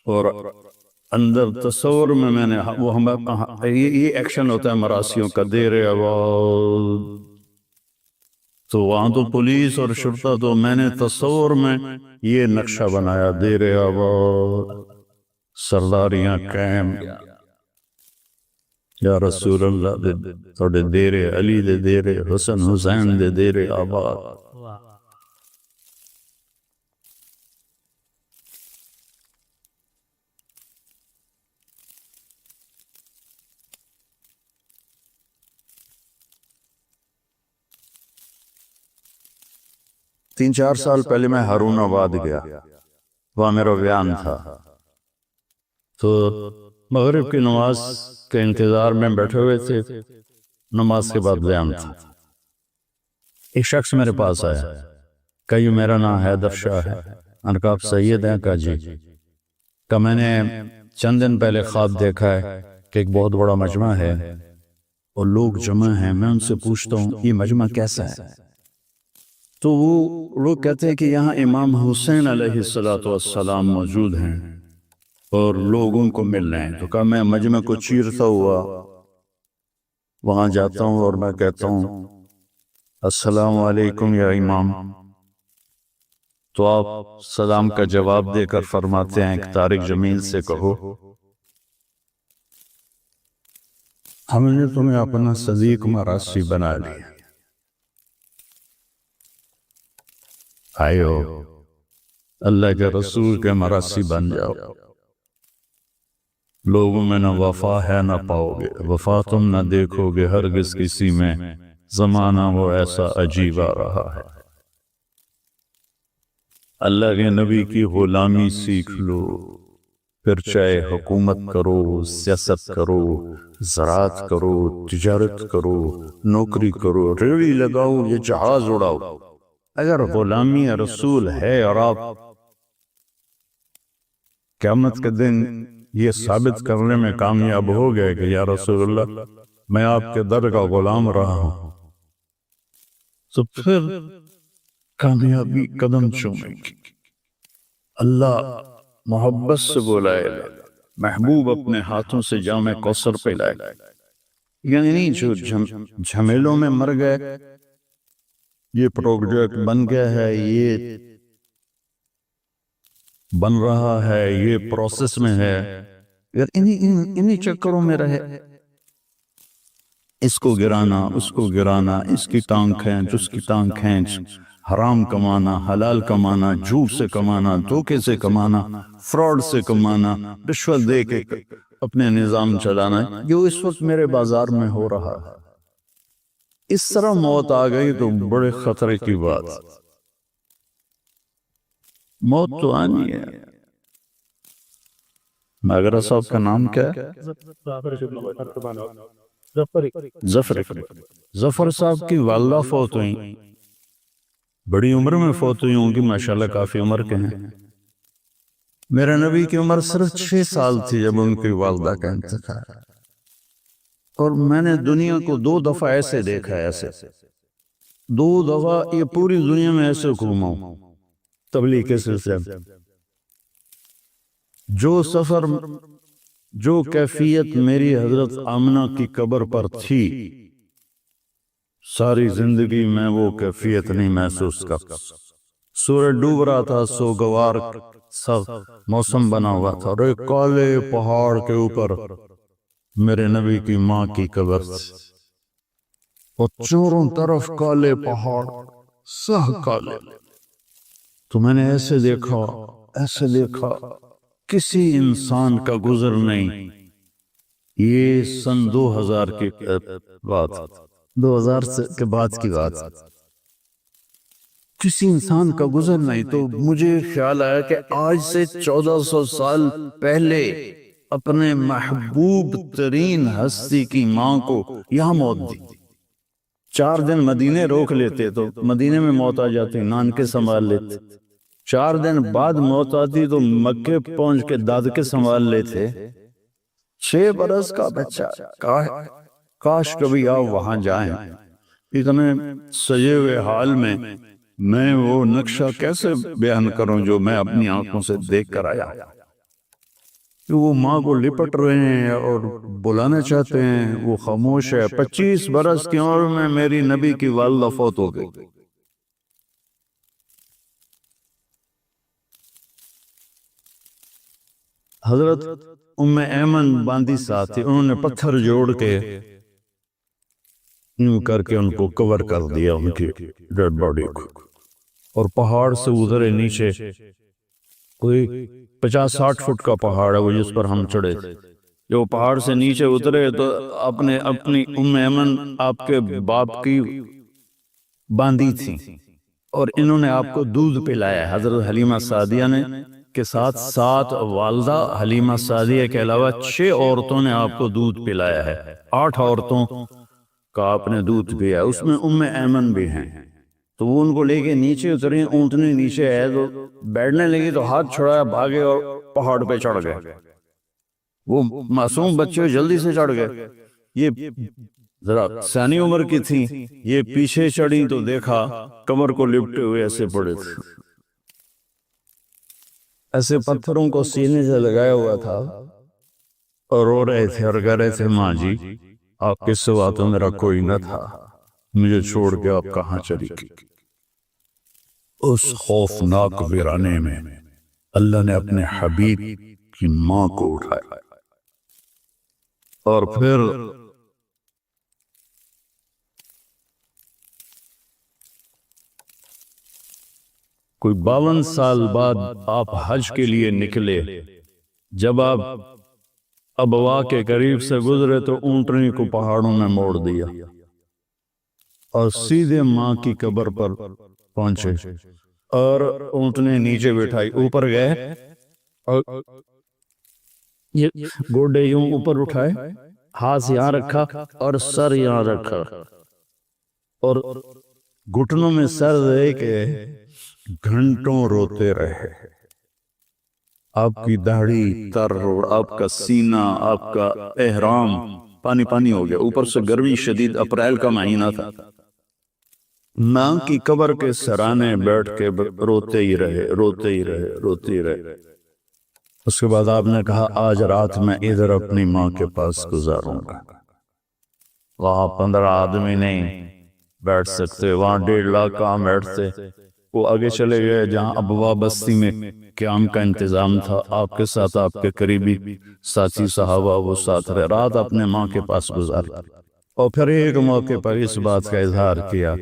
اور اندر تصور میں نے وہ یہ ایکشن ہوتا ہے مراسیوں کا دیر آواز تو وہاں تو پولیس اور شرطہ تو میں نے تصور میں یہ نقشہ بنایا دیر آواز سرداریاں قائم یا رسول اللہ دے توڑے دیر علی دے دیر حسن حسین دے دیر آباد 3-4 سال پہلے میں ہارون آباد گیا وہاں میرا بیان تھا تو مغرب کی نماز کے انتظار میں بیٹھے ہوئے تھے نماز کے بعد بیان تھا ایک شخص میرے پاس آیا کہ یہ میرا نام حیدر شاہ ہے ان کا آپ سید ہیں کہا جی کہ میں نے چند دن پہلے خواب دیکھا ہے کہ ایک بہت بڑا مجمع ہے اور لوگ جمع ہیں میں ان سے پوچھتا ہوں یہ مجمع کیسا ہے تو وہ لوگ کہتے ہیں کہ یہاں امام حسین علیہ السلام موجود ہیں اور لوگ ان کو مل رہے ہیں تو کہا میں مجمع کو چیرتا ہوا وہاں جاتا ہوں اور میں کہتا ہوں السلام علیکم یا امام تو آپ سلام کا جواب دے کر فرماتے ہیں کہ طارق جمیل سے کہو ہم نے تمہیں اپنا صدیق مراسی بنا لیا آئیو اللہ کے رسول کے مراسی بن جاؤ لوگوں میں نہ وفا ہے نہ پاؤ گے وفا تم نہ دیکھو گے ہرگز کسی میں زمانہ وہ ایسا عجیب آ رہا ہے اللہ کے نبی کی غلامی سیکھ لو پھر چاہے حکومت کرو سیاست کرو زراعت کرو تجارت کرو نوکری کرو ریڑھی لگاؤ یہ جہاز اڑاؤ اگر غلامی رسول ہے اور آپ قیامت کے دن یہ ثابت کرنے میں کامیاب ہو گئے کہ یا رسول اللہ میں آپ کے در کا غلام رہا ہوں تو پھر کامیابی قدم چومے گی اللہ محبت سے بلائے گا، محبوب اپنے ہاتھوں سے جام کوثر پلائے گا۔ یعنی جو جھمیلوں میں مر گئے، یہ پروجیکٹ بن گیا ہے، یہ بن رہا ہے، یہ پروسیس میں ہے، اگر انہی چکروں میں رہے، اس کو گرانا، اس کو گرانا، اس کی ٹانگ کھینچ، اس کی ٹانگ کھینچ، حرام کمانا، حلال کمانا، جھوٹ سے کمانا، دھوکے سے کمانا، فراڈ سے کمانا، رشوت دے کے اپنے نظام چلانا، جو اس وقت میرے بازار میں ہو رہا ہے۔ اس طرح موت آ گئی تو بڑے خطرے کی بات، موت تو آنی ہے۔ ماگرہ صاحب کا نام کیا ہے؟ ظفر صاحب کی والدہ فوت ہوئی، بڑی عمر میں فوت ہوئی ہوں گی، ماشاءاللہ کافی عمر کے ہیں۔ میرے نبی کی عمر صرف 6 سال تھی جب ان کی والدہ کا انتقال، اور میں نے دنیا کو 2 دفعہ ایسے دیکھا ہے، ایسے 2 دفعہ یہ پوری دنیا میں ایسے گھوما ہوں تبلیغ کے سلسلے میں۔ جو سفر، جو کیفیت میری حضرت آمنہ کی قبر پر تھی، ساری زندگی میں وہ کیفیت نہیں محسوس کر۔ سورج ڈوب رہا تھا، سوگوار سا موسم بنا ہوا تھا، اور ایک کالے پہاڑ کے اوپر میرے نبی کی ماں کی قبر تھی، اور چاروں طرف کالے پہاڑ، سہ کالے۔ تو میں نے ایسے دیکھا، ایسے دیکھا، کسی انسان کا گزر نہیں۔ یہ سن 2000 کی بات، 2000 کے بعد کی بات، کسی انسان کا گزر نہیں۔ تو مجھے خیال آیا کہ آج سے 1400 سال پہلے اپنے محبوب ترین ہستی کی ماں کو یہاں موت دی۔ 4 دن مدینے روک لیتے تو مدینے میں موت آ جاتی، نان کے سنبھال لیتے۔ 4 دن بعد موت آتی تو مکے پہنچ کے دادکے سنبھال لیتے۔ 6 برس کا بچہ، کاش کبھی آپ وہاں جائیں۔ اتنے سجے ہوئے حال میں وہ نقشہ کیسے بیان کروں جو میں اپنی آنکھوں سے دیکھ کر آیا، کہ وہ ماں کو لپٹ رہے ہیں اور بلانا چاہتے ہیں، وہ خاموش ہے۔ 25 برس کی عمر میں میری نبی کی والدہ فوت ہو گئی۔ حضرت ام ایمن باندی ساتھ تھی، انہوں نے پتھر جوڑ کے یوں کر کے ان کو کور کر دیا، ان کی ڈیڈ باڈی کو، اور پہاڑ سے اترے نیچے۔ کوئی 50-60 فٹ کا پہاڑ ہے وہ جس پر ہم چڑھے تھے۔ جو پہاڑ سے نیچے اترے تو اپنی ام ایمن آپ کے باپ کی باندی تھی، اور انہوں نے آپ کو دودھ پلایا۔ حضرت حلیمہ سعدیہ نے کے ساتھ 7 والدہ حلیمہ سعدیہ کے علاوہ 6 عورتوں نے آپ کو دودھ پلایا ہے۔ 8 عورتوں کا آپ نے دودھ پیا، اس میں ام ایمن بھی ہیں۔ تو وہ ان کو لے کے نیچے اترے، اونٹنی نیچے ہے تو بیٹھنے لگی تو ہاتھ چھڑایا، بھاگے اور پہاڑ پہ چڑھ گئے۔ وہ معصوم بچے جلدی سے چڑھ گئے۔ یہ ذرا سیانی عمر کی تھی، یہ پیچھے چڑھی تو دیکھا کمر کو لپٹے ہوئے ایسے پڑے تھے، ایسے پتھروں کو سینے سے لگایا ہوا تھا، اور رو رہے تھے اور کہہ رہے تھے، ماں جی آپ کے سوا تو میرا کوئی نہ تھا، مجھے چھوڑ کے آپ کہاں چلی گئی۔ اس خوفناک ویرانے میں اللہ نے اپنے حبیب کی ماں کو اٹھایا، اور پھر کوئی 52 سال بعد آپ حج کے لیے نکلے۔ جب آپ ابوا کے قریب سے گزرے تو اونٹنی کو پہاڑوں میں موڑ دیا اور سیدھے ماں کی قبر پر پہنچے، اور اونٹنی نیچے بٹھائی، اوپر گئے اور یہ گوڈے یوں اوپر اٹھائے، ہاتھ یہاں رکھا اور سر یہاں رکھا، اور گھٹنوں میں سر دے کے گھنٹوں روتے رہے۔ آپ کی داڑھی تر، آپ کا سینہ، آپ کا احرام پانی پانی ہو گیا، اوپر سے گرمی شدید، اپریل کا مہینہ تھا۔ ماں کی قبر کے سرانے بیٹھ کے روتے ہی رہے، روتے ہی رہے، روتے ہی رہے۔ اس کے بعد آپ نے کہا آج رات میں ادھر اپنی ماں کے پاس گزاروں گا. وہاں 15 آدمی نہیں بیٹھ سکتے، وہاں 1.5 لاکھ کہاں بیٹھتے. وہ آگے چلے گئے جہاں ابوا بستی میں قیام کا انتظام تھا. آپ کے ساتھ آپ کے قریبی ساتھی صحابہ وہ ساتھ رہے، رات اپنے ماں کے پاس گزار. اور پھر ایک موقع پر اس بات کا اظہار کیا،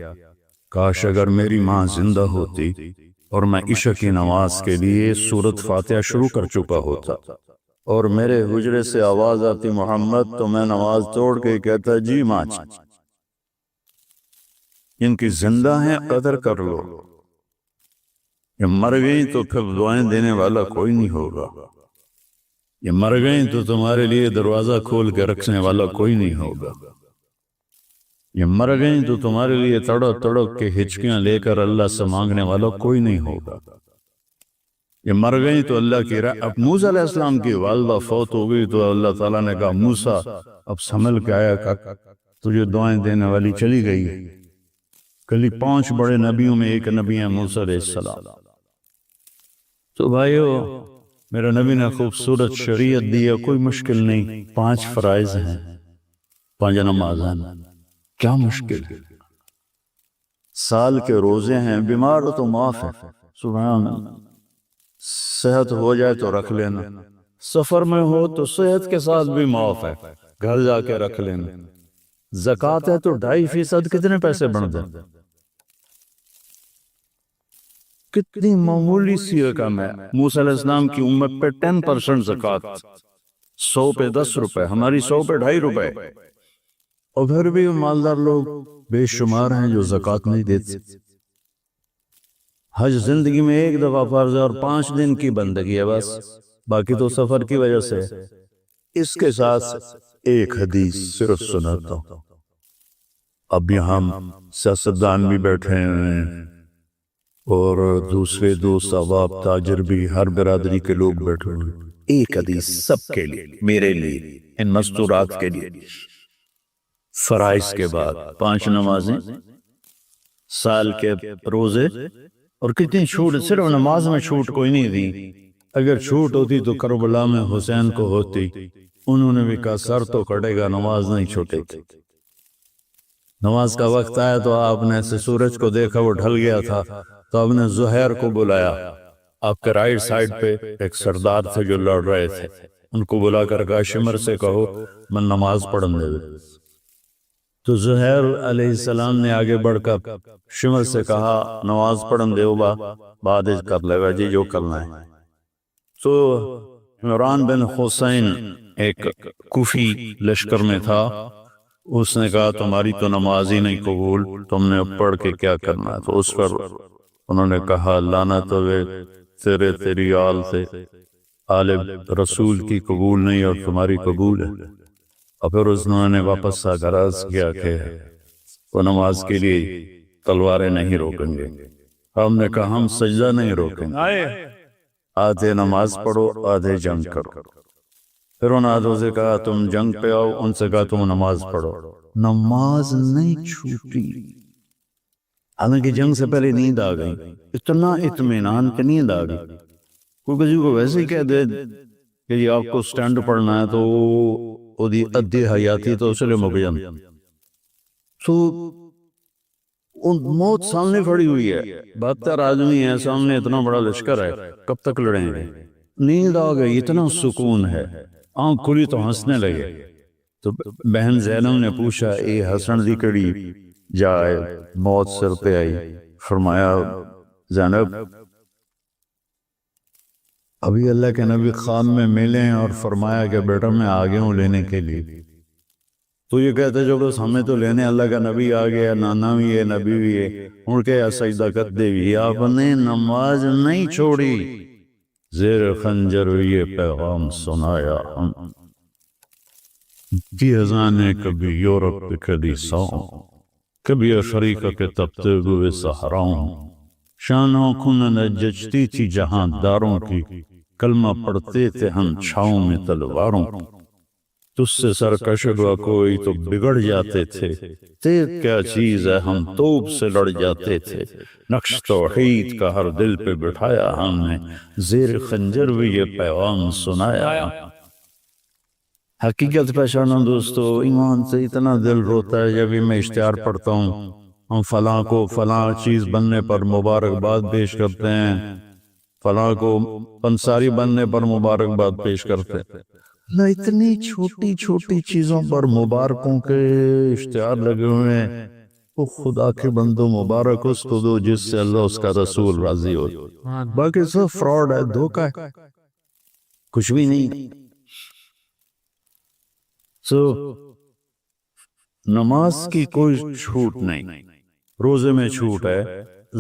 کاش اگر میری ماں زندہ ہوتی اور میں عشاء کی نماز کے لیے سورۃ فاتحہ شروع کر چکا ہوتا اور میرے حجرے سے آواز آتی محمد، تو میں نماز توڑ کے کہتا جی ماں ان کی زندہ ہیں قدر کر لو، یہ مر گئی تو پھر دعائیں دینے والا کوئی نہیں ہوگا، یہ مر گئی تو تمہارے لیے دروازہ کھول کے رکھنے والا کوئی نہیں ہوگا، یہ مر گئی تو تمہارے لیے تڑپ تڑپ کے ہچکیاں لے کر اللہ سے مانگنے والا کوئی نہیں ہوگا، یہ مر گئی تو اللہ کی اب موسیٰ علیہ السلام کی والدہ فوت ہو گئی تو اللہ تعالیٰ نے کہا موسیٰ اب سنبھل کے آیا کر، تجھے دعائیں دینے والی چلی گئی. کلی 5 بڑے نبیوں میں ایک نبی ہے موسیٰ علیہ السلام. تو بھائیو میرے نبی نے خوبصورت شریعت دی ہے، کوئی مشکل نہیں. 5 فرائض ہیں، 5 نمازیں، کیا مشکل ہے؟ سال کے روزے ہیں، بیمار تو معاف ہے، سبحان اللہ. صحت ہو جائے تو رکھ لینا، سفر میں ہو تو صحت کے ساتھ بھی معاف ہے، گھر جا کے رکھ لینا. زکوٰۃ ہے تو 2.5% کتنے پیسے بن جائیں، کتنی معمولی سی رقم ہے. موسیٰ علیہ السلام کی امت پہ 10% زکوٰۃ، 100 پہ 10 روپے، ہماری 100 پہ 2.5 روپے. اور پھر بھی مالدار لوگ بے شمار ہیں جو زکوٰۃ نہیں دیتے. حج زندگی میں ایک دفعہ فرض ہے اور 5 دن کی بندگی ہے بس، باقی تو سفر کی وجہ سے. اس کے ساتھ ایک حدیث صرف سناتا ہوں. اب یہاں سیاستدان بھی بیٹھے ہیں اور دوسرے دوست احباب تاجر بھی، ہر برادری کے لوگ بیٹھے ہوئے. ایک حدیث سب کے لیے، میرے لیے، ان مستورات کے لیے. فرائض کے بعد 5 نمازیں، سال کے روزے، اور کتنی چھوٹ، صرف نماز میں چھوٹ کوئی نہیں دی. اگر چھوٹ ہوتی تو کربلا میں حسین کو ہوتی. انہوں نے بھی کہا سر تو کٹے گا، نماز نہیں چھوٹے گی. نماز کا وقت آیا تو آپ نے ایسے سورج کو دیکھا، وہ ڈھل گیا تھا، تو آپ نے زہیر کو بلایا. آپ کے رائٹ سائڈ پہ ایک سردار تھے جو لڑ رہے تھے، ان کو بلا کر کہا شمر سے کہو میں نماز پڑھنے دے. تو زہیر علیہ السلام نے آگے بڑھ کر شمر سے کہا نماز پڑھن دے با بعد کر لے گا جی جو کرنا ہے. تو عمران بن حسین ایک کوفی لشکر میں تھا، اس نے کہا تمہاری تو نماز ہی نہیں قبول، تم نے پڑھ کے کیا کرنا ہے. تو اس پر انہوں نے کہا لعنت ہوئے تیری آل سے، آل رسول کی قبول نہیں اور تمہاری قبول ہے. اور پھر انہوں نے واپس آ کر عرض کیا کہ وہ نماز کے لیے تلواریں نہیں روکیں گے. ہم نے کہا ہم سجدہ نہیں روکیں گے، آدھے نماز پڑھو آدھے جنگ کرو. پھر ان آدھوں سے کہا تم جنگ پہ آؤ، ان سے کہا تم نماز پڑھو. نماز نہیں چھوٹی، حالانکہ جنگ سے پہلے نیند آ گئی، اتنا اطمینان کہ نیند آ گئی. کوئی کسی کو ویسے ہی کہہ دے کہ یہ آپ کو سٹینڈ پڑھنا ہے تو وہ دی ادھی حیاتی تو اسے لے مک جان. تو موت سامنے کھڑی ہوئی ہے، 72 آدمی ہے سامنے، اتنا بڑا لشکر ہے، کب تک لڑیں گے. نیند آ گئی، اتنا سکون ہے، آنکھ کھلی تو ہنسنے لگے. تو بہن زینب نے پوچھا اے حسن دی کڑی جائے، موت سر پہ آئی. فرمایا زینب ابھی اللہ کے نبی خواب میں ملے ہیں اور فرمایا کہ بیٹا میں آگے ہوں لینے کے لیے. تو یہ کہتے جو بس ہمیں تو لینے اللہ کا نبی آ گیا، نانا بھی ہے نبی بھی ہے، ان کے سجدہ کر دے بھی. آپ نے نماز نہیں چھوڑی، زیر خنجر یہ پیغام سنایا ہم کی ازانے کبھی یورپ پہ کدی ساؤں، کبھی افریقہ کے تپتے ہوئے صحراؤں. شانوں کھن جچتی تھی جہاں داروں کی، کلمہ پڑھتے تھے ہم چھاؤں میں تلواروں. تجھ سے سرکش ہوا کوئی تو بگڑ جاتے تھے، تیر کیا چیز ہے ہم توپ سے لڑ جاتے تھے، نقش توحید کا ہر دل پہ بٹھایا ہم نے، زیر خنجر بھی یہ پیغام سنایا۔ حقیقت پہچانا دوستو، ایمان سے اتنا دل روتا ہے جب میں اشتہار پڑھتا ہوں، ہم فلاں کو فلاں چیز بننے پر مبارکباد پیش کرتے ہیں، فلاں کو پنساری بننے پر مبارکباد پیش کرتے ہیں، نہ اتنی چھوٹی چھوٹی چیزوں پر مبارکوں کے اشتہار لگے ہوئے ہیں۔ وہ خدا کے بندو مبارک اس کو دو جس سے اللہ اس کا رسول راضی ہو، باقی سب فراڈ ہے، دھوکہ ہے، کچھ بھی نہیں۔ نماز کی کوئی چھوٹ نہیں، روزے میں چھوٹ ہے،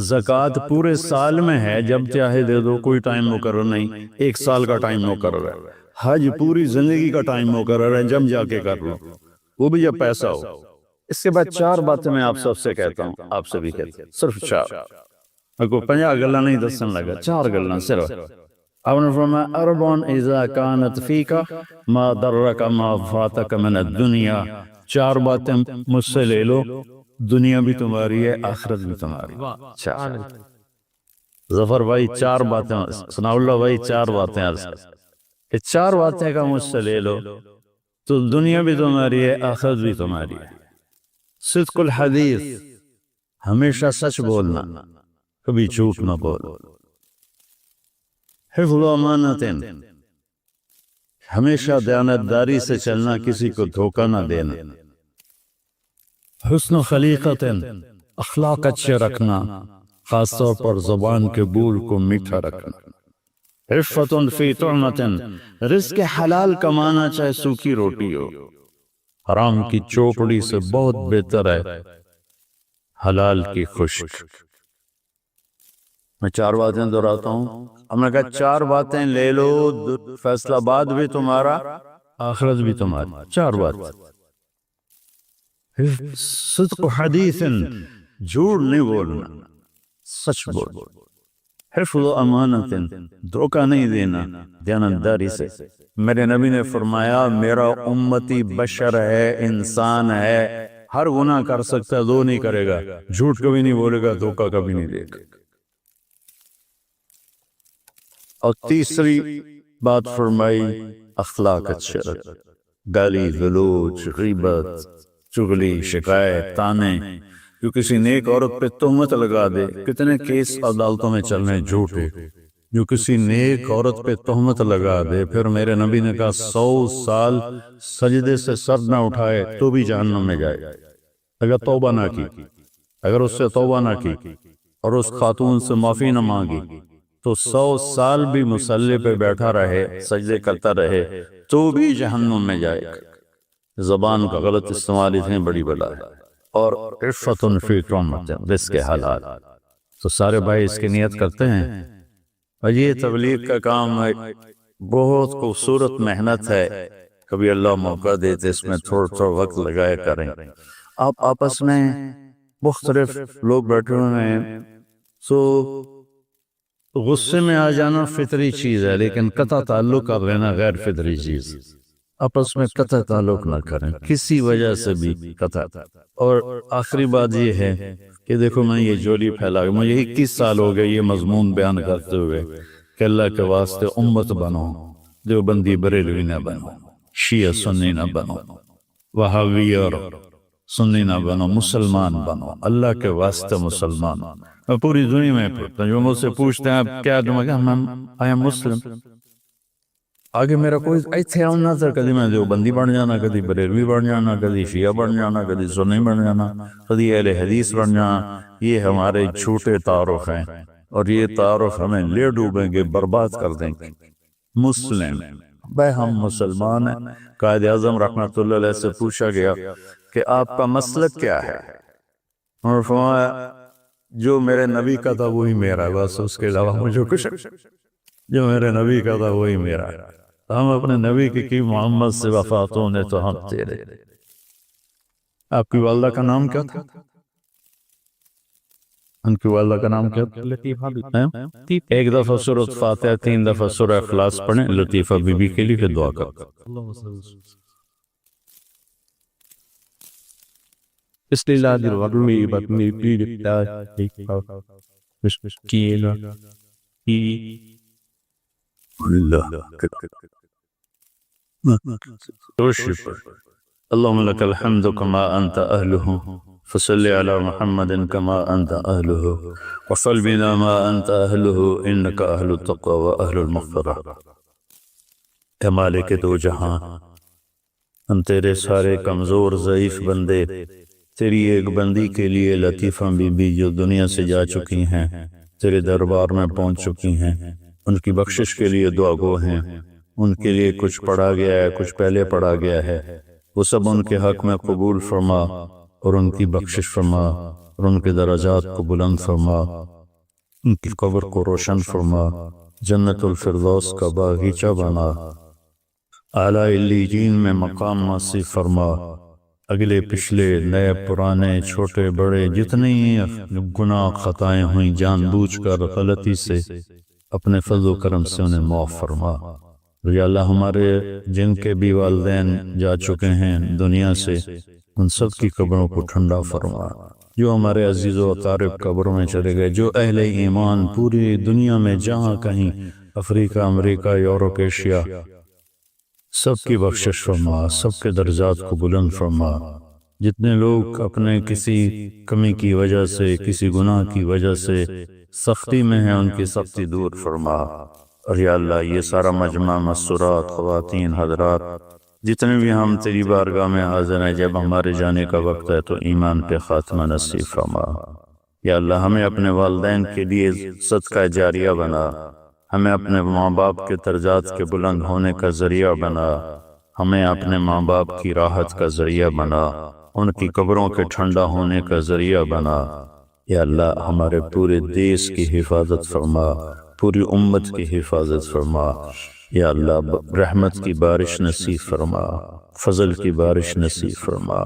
زکوٰۃ پورے سال میں ہے، جب چاہے دے دو، کوئی ٹائم مقرر نہیں، 1 سال کا ٹائم مقرر ہے، حج پوری زندگی کا ٹائم مقرر ہے، جب جا کے کر لو، وہ بھی جب پیسہ ہو۔ اس کے بعد 4 باتیں میں آپ سب سے کہتا ہوں، آپ سے بھی کہتا ہوں، صرف 4، میں کو 50 گلا نہیں دسن لگا، 4 گلا صرف۔ آپ نے فرمایا اربعن اذا کانت فیک ما ضرک ما فاتک من الدنیا، 4 باتیں مجھ سے لے لو، دنیا بھی تمہاری ہے، آخرت بھی تمہاری ہے۔ 4 ظفر بھائی 4 باتیں، ثناء اللہ بھائی 4 باتیں عرض کر، یہ 4 باتیں کا مجھ سے لے لو تو دنیا بھی تمہاری ہے، آخرت بھی تمہاری ہے۔ صدق الحدیث، ہمیشہ سچ بولنا، کبھی جھوٹ نہ بولو۔ حفظ امانت، ہمیشہ دیانتداری سے چلنا، کسی کو دھوکہ نہ دینا۔ حسن خلیقت، اخلاق اچھے رکھنا، خاص طور پر زبان کے بول کو میٹھا رکھنا۔ عفت فی طعمت، رزق حلال کمانا، چاہے سوکھی روٹی ہو، حرام کی چوپڑی سے بہت بہتر ہے حلال کی خشک۔ میں 4 باتیں دہراتا ہوں، ہم نے کہا 4 باتیں لے لو، فیصلہ باد بھی تمہارا، آخرت بھی تمہاری، 4 بات۔ صدق حدیث، جھوٹ نہیں بولنا، سچ بولو۔ حفظ امانت، دھوکہ نہیں دینا، دیانتداری سے۔ میرے نبی نے فرمایا میرا امتی بشر ہے، انسان ہے، ہر گناہ کر سکتا ہے، 2 نہیں کرے گا، جھوٹ کبھی نہیں بولے گا، دھوکہ کبھی نہیں دے گا۔ اور تیسری بات فرمائی اخلاق اچھے رکھ، گالی گلوچ، غیبت، چغلی، شکایت، تانے، جو کسی نیک عورت پہ تہمت لگا دے، کتنے کیس عدالتوں میں چل رہے ہیں جھوٹے، جو کسی نیک عورت پہ تہمت لگا دے، پھر میرے نبی نے کہا 100 سال سجدے سے سر نہ اٹھائے تو بھی جہنم میں جائے، اگر توبہ نہ کی، اگر اس سے توبہ نہ کی اور اس خاتون سے معافی نہ مانگی تو 100 سال بھی مصلی پہ بیٹھا رہے، سجدے کرتا رہے تو بھی جہنم میں جائے گا۔ زبان کا غلط استعمال اتنی بڑی بلا ہے۔ اور عفت فی طعمت، رزق حلال، تو سارے بھائی اس کی نیت کرتے ہیں۔ اور یہ تبلیغ کا کام بہت خوبصورت محنت ہے، کبھی اللہ موقع دیتے اس میں تھوڑا تھوڑا وقت لگایا کریں۔ آپ آپس میں مختلف لوگ بیٹھے ہوئے ہیں، سو غصے میں آ جانا فطری چیز ہے، لیکن قطع تعلق کر لینا غیر فطری چیز۔ آپس میں قطع تعلق نہ کریں کسی وجہ سے بھی قطع۔ اور آخری بات یہ ہے کہ دیکھو میں یہ جولی پھیلا، مجھے 21 سال ہو گئے یہ مضمون بیان کرتے ہوئے کہ اللہ کے واسطے امت بنو، دیوبندی بریلوی نہ بنو، شیعہ سنی نہ بنو، وہابی اور سنی نہ بنو، مسلمان بنو، اللہ کے واسطے مسلمان۔ میں پوری دنیا میں پڑھتا ہوں، جو مجھ سے پوچھتے ہیں آپ کیا، آئی ایم مسلم، آگے میرا کوئی ایتھے نہ تھا، کدی میں دیوبندی بن جانا، کدی بریلوی بن جانا، کدی شیعہ بن جانا، کدی سنی بن جانا، کدی اہل حدیث بن جانا۔ یہ ہمارے جھوٹے تعارف ہیں، اور یہ تعارف ہمیں لے ڈوبیں گے، برباد کر دیں گے۔ مسلم، بھائی ہم مسلمان ہیں۔ قائد اعظم رحمۃ اللہ علیہ سے پوچھا گیا کہ آپ کا مسلک کیا ہے؟ اور فرمایا جو میرے نبی کا تھا وہی میرا ہے، بس اس کے علاوہ مجھے کچھ، جو میرے نبی کا تھا وہی میرا ہے۔ ہم اپنے نبی کی محمد سے وفات ہونے تو ہم تیرے۔ آپ کی والدہ کا نام کیا تھا؟ ان کی والدہ کا نام کیا تھا؟ ایک دفعہ سورۃ فاتحہ 3 دفعہ سورہ اخلاص پڑھیں لطیفہ بی بی کے لیے، پھر دعا کریں۔ اللہ اللهم لك الحمد كما أنت أهله فصل على محمد كما أنت أهله وصل بنا ما أنت أهله إنك أهل التقوى وأهل المغفرة. اے مالک دو جہاں، ہم تیرے سارے کمزور ضعیف بندے تیری ایک بندی کے لیے لطیفہ بی بی جو دنیا سے جا چکی ہیں تیرے دربار میں پہنچ چکی ہیں، ان کی بخشش کے لیے دعا گو ہیں. ان کے لیے کچھ پڑھا گیا ہے، کچھ پہلے پڑھا گیا ہے، وہ سب ان کے حق میں قبول فرما اور ان کی بخشش فرما اور ان کے درجات کو بلند فرما، ان کی قبر کو روشن فرما، جنت الفردوس کا باغیچہ بنا، اعلیٰ علیین میں مقام نصیب فرما. اگلے پچھلے نئے پرانے چھوٹے بڑے جتنے گناہ خطائیں ہوئیں جان بوجھ کر غلطی سے اپنے فضل و کرم سے انہیں معاف فرما. یا اللہ ہمارے جن کے بھی والدین جا چکے ہیں دنیا سے ان سب کی قبروں کو ٹھنڈا فرما. جو ہمارے عزیز و اقارب قبروں میں چلے گئے، جو اہل ایمان پوری دنیا میں جہاں کہیں افریقہ، امریکہ، یورپ، ایشیا، سب کی بخشش فرما، سب کے درجات کو بلند فرما. جتنے لوگ اپنے کسی کمی کی وجہ سے، کسی گناہ کی وجہ سے سختی میں ہیں ان کی سختی دور فرما. اور یا اللہ یہ سارا مجمع، مسورات، خواتین، حضرات جتنے بھی ہم تیری بارگاہ میں حاضر ہیں، جب ہمارے جانے کا وقت ہے تو ایمان پہ خاتمہ نصیب فرما. یا اللہ ہمیں اپنے والدین کے لیے صدقہ جاریہ بنا، ہمیں اپنے ماں باپ کے درجات کے بلند ہونے کا ذریعہ بنا، ہمیں اپنے ماں باپ کی راحت کا ذریعہ بنا، ان کی قبروں کے ٹھنڈا ہونے کا ذریعہ بنا. یا اللہ ہمارے پورے دیش کی حفاظت فرما، پوری امت کی حفاظت فرما. یا اللہ رحمت کی بارش نصیب فرما، فضل کی بارش نصیب فرما.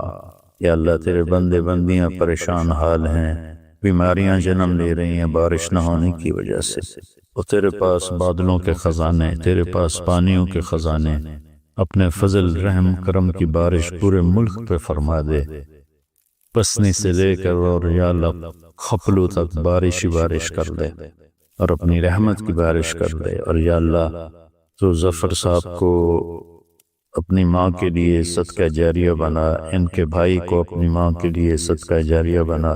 یا اللہ تیرے بندے بندیاں پریشان حال ہیں، بیماریاں جنم لے رہی ہیں بارش نہ ہونے کی وجہ سے، اور تیرے پاس بادلوں کے خزانے، تیرے پاس پانیوں کے خزانے، اپنے فضل رحم کرم کی بارش پورے ملک پہ فرما دے. پسنی سے لے کر اور یا اللہ خپلو تک بارش ہی بارش کر دے اور اپنی رحمت کی بارش کر دے. اور یا اللہ تو ظفر صاحب کو اپنی ماں کے لیے صدقہ جاریہ بنا، ان کے بھائی کو اپنی ماں کے لیے صدقہ جاریہ بنا.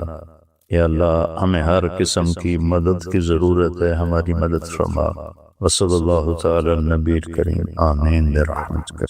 یا اللہ ہمیں ہر قسم کی مدد کی ضرورت ہے، ہماری مدد فرما. وصلی اللہ تعالی النبی الکریم، آمین برحمتک.